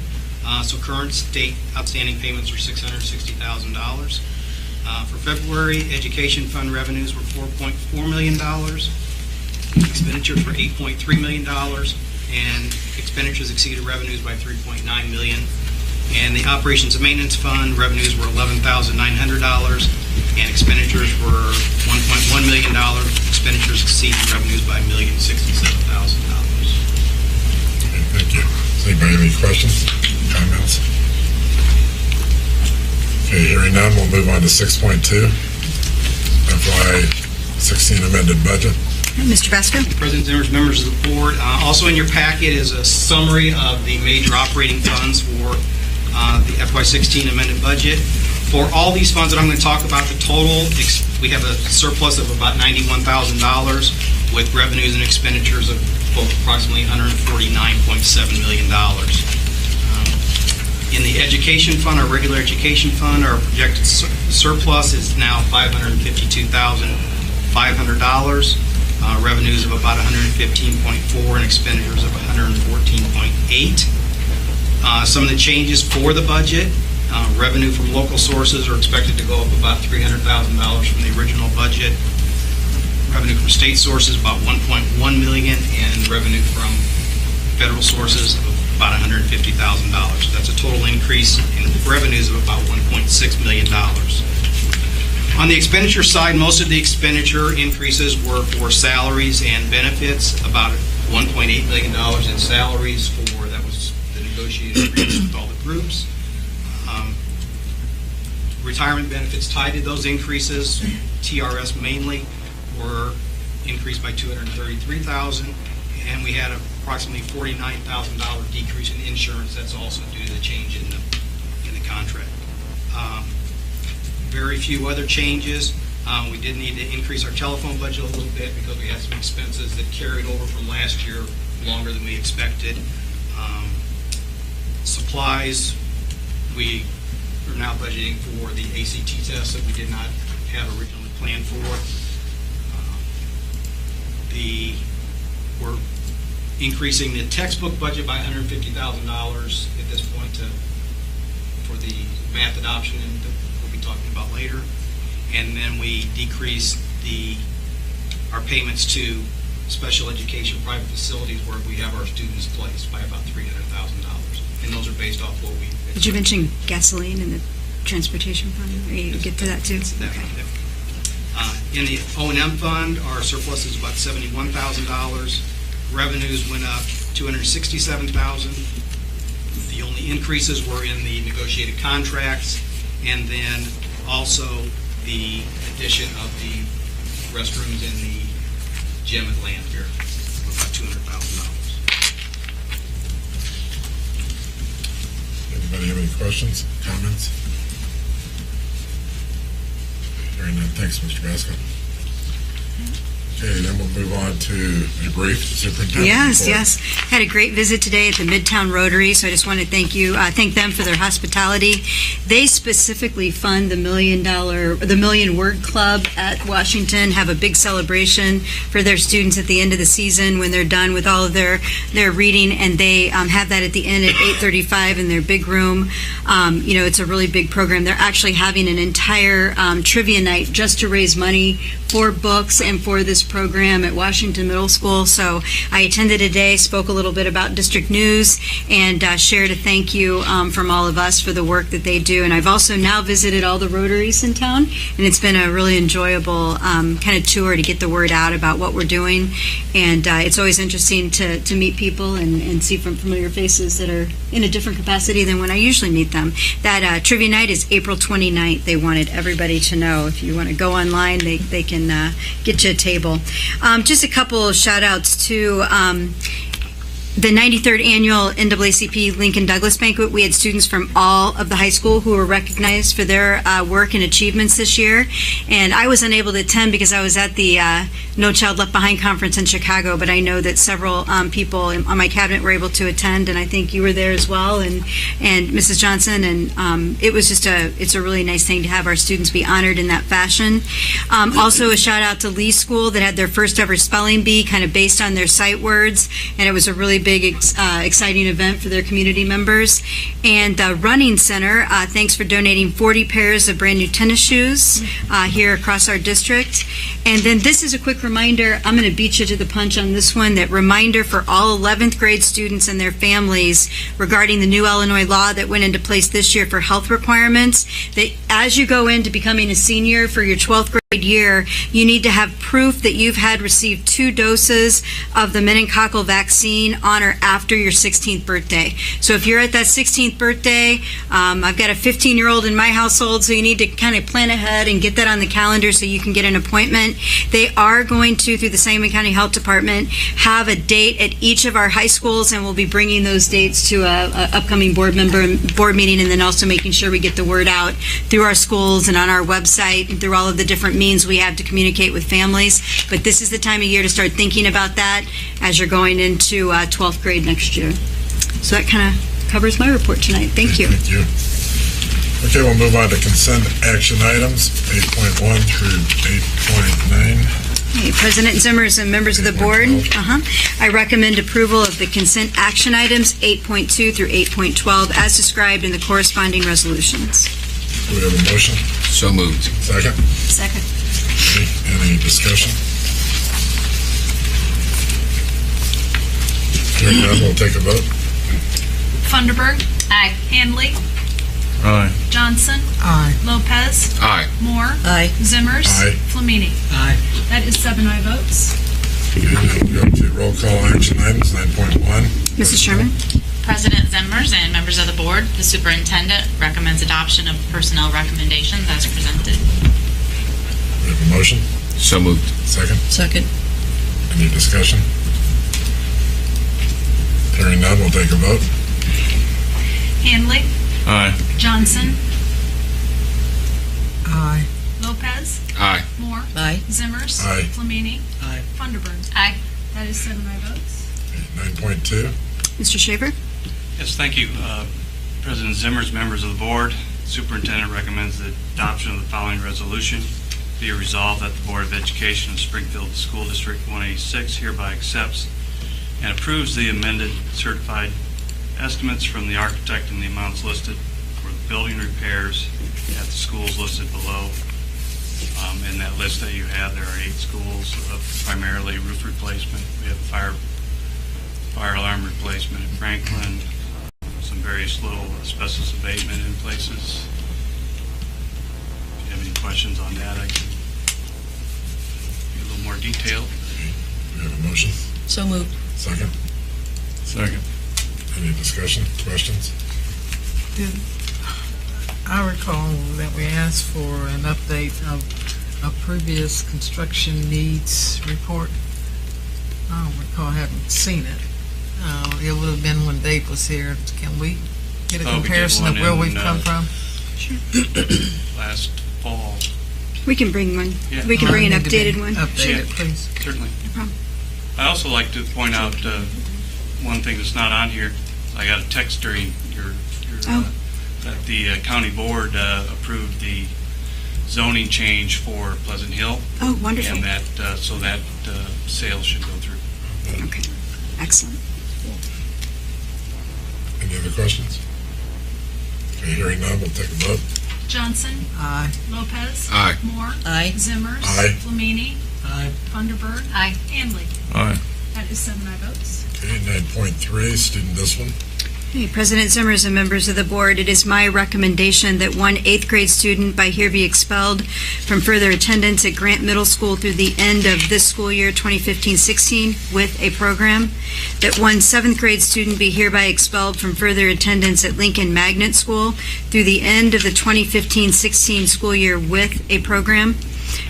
So current state outstanding payments are $660,000. For February, education fund revenues were $4.4 million. Expenditures were $8.3 million. And expenditures exceeded revenues by $3.9 million. And the operations and maintenance fund revenues were $11,900. And expenditures were $1.1 million. Expenditures exceeded revenues by $1,067,000. Okay, thank you. Does anybody have any questions? Comments? Okay, hearing none, we'll move on to 6.2, FY16 amended budget. Mr. Basco? President Zimmer's, members of the board, also in your packet is a summary of the major operating funds for the FY16 amended budget. For all these funds that I'm going to talk about, the total, we have a surplus of about $91,000 with revenues and expenditures of both approximately $149.7 million. In the education fund, our regular education fund, our projected surplus is now $552,500. Revenues of about $115.4 and expenditures of $114.8. Some of the changes for the budget, revenue from local sources are expected to go up about $300,000 from the original budget. Revenue from state sources about $1.1 million, and revenue from federal sources of about $150,000. That's a total increase in revenues of about $1.6 million. On the expenditure side, most of the expenditure increases were for salaries and benefits, about $1.8 million in salaries that was the negotiated agreements with all the groups. Retirement benefits tied to those increases, TRS mainly, were increased by $233,000, and we had approximately $49,000 decrease in insurance. That's also due to the change in the contract. Very few other changes. We did need to increase our telephone budget a little bit because we had some expenses that carried over from last year longer than we expected. Supplies, we are now budgeting for the ACT test that we did not have originally planned for. We're increasing the textbook budget by $150,000 at this point for the math adoption that we'll be talking about later. And then we decreased our payments to special education private facilities where we have our students placed by about $300,000. And those are based off what we... Did you mention gasoline in the transportation fund? You get to that too? Okay. In the O&M fund, our surplus is about $71,000. Revenues went up $267,000. The only increases were in the negotiated contracts, and then also the addition of the restrooms in the gym at Landfair, about $200,000. Anybody have any questions, comments? Hearing none, thanks, Mr. Basco. Okay, then we'll move on to a brief superintendent Yes, report. yes. Had a great visit today at the Midtown Rotary, so I just want to thank them for their hospitality. They specifically fund the Million Word Club at Washington, have a big celebration for their students at the end of the season when they're done with all of their reading, and they have that at the end at 8:35 in their big room. It's a really big program. They're actually having an entire trivia night just to raise money for books and for this program at Washington Middle School. So I attended today, spoke a little bit about district news, and shared a thank you from all of us for the work that they do. And I've also now visited all the Rotaries in town, and it's been a really enjoyable kind of tour to get the word out about what we're doing. And it's always interesting to meet people and see from familiar faces that are in a different capacity than when I usually meet them. That trivia night is April 29th. They wanted everybody to know. If you want to go online, they can get you a table. Just a couple of shout outs to the 93rd annual NAACP Lincoln Douglas Banquet. We had students from all of the high school who were recognized for their work and achievements this year. And I was unable to attend because I was at the No Child Left Behind conference in Chicago, but I know that several people on my cabinet were able to attend, and I think you were there as well, and Mrs. Johnson. And it was just it's a really nice thing to have our students be honored in that fashion. Also a shout out to Lee School that had their first ever spelling bee kind of based on their sight words, and it was a really big exciting event for their community members. And the Running Center, thanks for donating 40 pairs of brand new tennis shoes here across our district. And then this is a quick reminder, I'm going to beat you to the punch on this one, that reminder for all 11th grade students and their families regarding the new Illinois law that went into place this year for health requirements, that as you go into becoming a senior for your 12th grade year, you need to have proof that you've received 2 doses of the meningococcal vaccine on or after your 16th birthday. So if you're at that 16th birthday, I've got a 15-year-old in my household, so you need to kind of plan ahead and get that on the calendar so you can get an appointment. They are going to, through the Sangamon County Health Department, have a date at each of our high schools, and we'll be bringing those dates to a upcoming board meeting, and then also making sure we get the word out through our schools and on our website and through all of the different means means we have to communicate with families. But this is the time of year to start thinking about that as you're going into 12th grade next year. So that kind of covers my report tonight. Thank you. Thank you. Okay, we'll move on to consent action items, 8.1 through 8.9. Hey, President Zimmers and members of the board, I recommend approval of the consent action items 8.2 through 8.12 as described in the corresponding resolutions. Do we have a motion? So moved. Second? Second. Okay, any discussion? Hearing none, we'll take a vote. Funderburg. Aye. Handley. Aye. Johnson. Aye. Lopez. Aye. Moore. Aye. Zimmers. Aye. Flamini. Aye. That is 7 aye votes. Okay, now we'll go to roll call action items, 9.1. Mrs. Sherman? President Zimmers and members of the board, the superintendent recommends adoption of personnel recommendations as presented. We have a motion? So moved. Second? Second. Any discussion? Hearing none, we'll take a vote. Handley. Aye. Johnson. Aye. Lopez. Aye. Moore. Aye. Zimmers. Aye. Flamini. Aye. Funderburg. Aye. That is 7 aye votes. 9.2. Mr. Shaver? Yes, thank you. President Zimmers, members of the board, superintendent recommends the adoption of the following resolution. Be it resolved that the Board of Education of Springfield School District 186 hereby accepts and approves the amended certified estimates from the architect in the amounts listed for the building repairs at the schools listed below. In that list that you have, there are 8 schools, primarily roof replacement. We have fire alarm replacement at Franklin, some various little asbestos abatement in places. If you have any questions on that, I can be a little more detailed. We have a motion? So moved. Second? Second. Any discussion, questions? I recall that we asked for an update of a previous construction needs report. I don't recall having seen it. It would have been when Dave was here. Can we get a We did comparison of one where in, we've come from? Last fall. We can bring one. Yeah. We can bring an Need to be updated one. Updated, please. Certainly. No problem. I also like to point out one thing that's not on here. I got a text during your that the county board approved the zoning change for Pleasant Hill. Oh, wonderful. And that so that sales should go through. Okay, excellent. Any other questions? Okay, hearing none, we'll take a vote. Johnson. Aye. Lopez. Aye. Moore. Aye. Zimmers. Aye. Flamini. Aye. Funderburg. Aye. Handley. Aye. That is 7 aye votes. Okay, 9.3, student discipline. Hey, President Zimmers and members of the board, it is my recommendation that one 8th grade student by here be expelled from further attendance at Grant Middle School through the end of this school year 2015-16 with a program, that one 7th grade student be hereby expelled from further attendance at Lincoln Magnet School through the end of the 2015-16 school year with a program,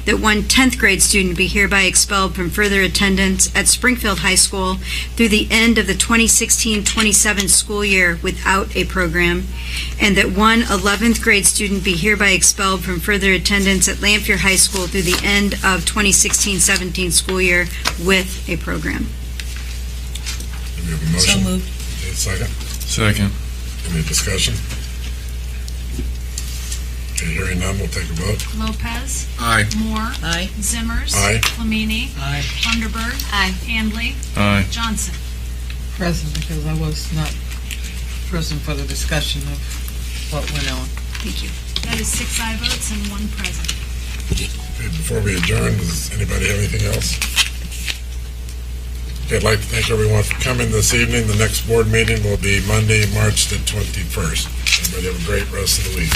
that one 10th grade student be hereby expelled from further attendance at Springfield High School through the end of the 2016-27 school year without a program, and that one 11th grade student be hereby expelled from further attendance at Lanphier High School through the end of 2016-17 school year with a program. Do we have a motion? So moved. Okay, second? Second. Any discussion? Okay, hearing none, we'll take a vote. Lopez. Aye. Moore. Aye. Zimmers. Aye. Flamini. Aye. Funderburg. Aye. Handley. Aye. Johnson. Present, because I was not present for the discussion of what went on. Thank you. That is 6 aye votes and 1 present. Okay, before we adjourn, does anybody have anything else? Okay, I'd like to thank everyone for coming this evening. The next board meeting will be Monday, March the 21st. Everybody have a great rest of the week.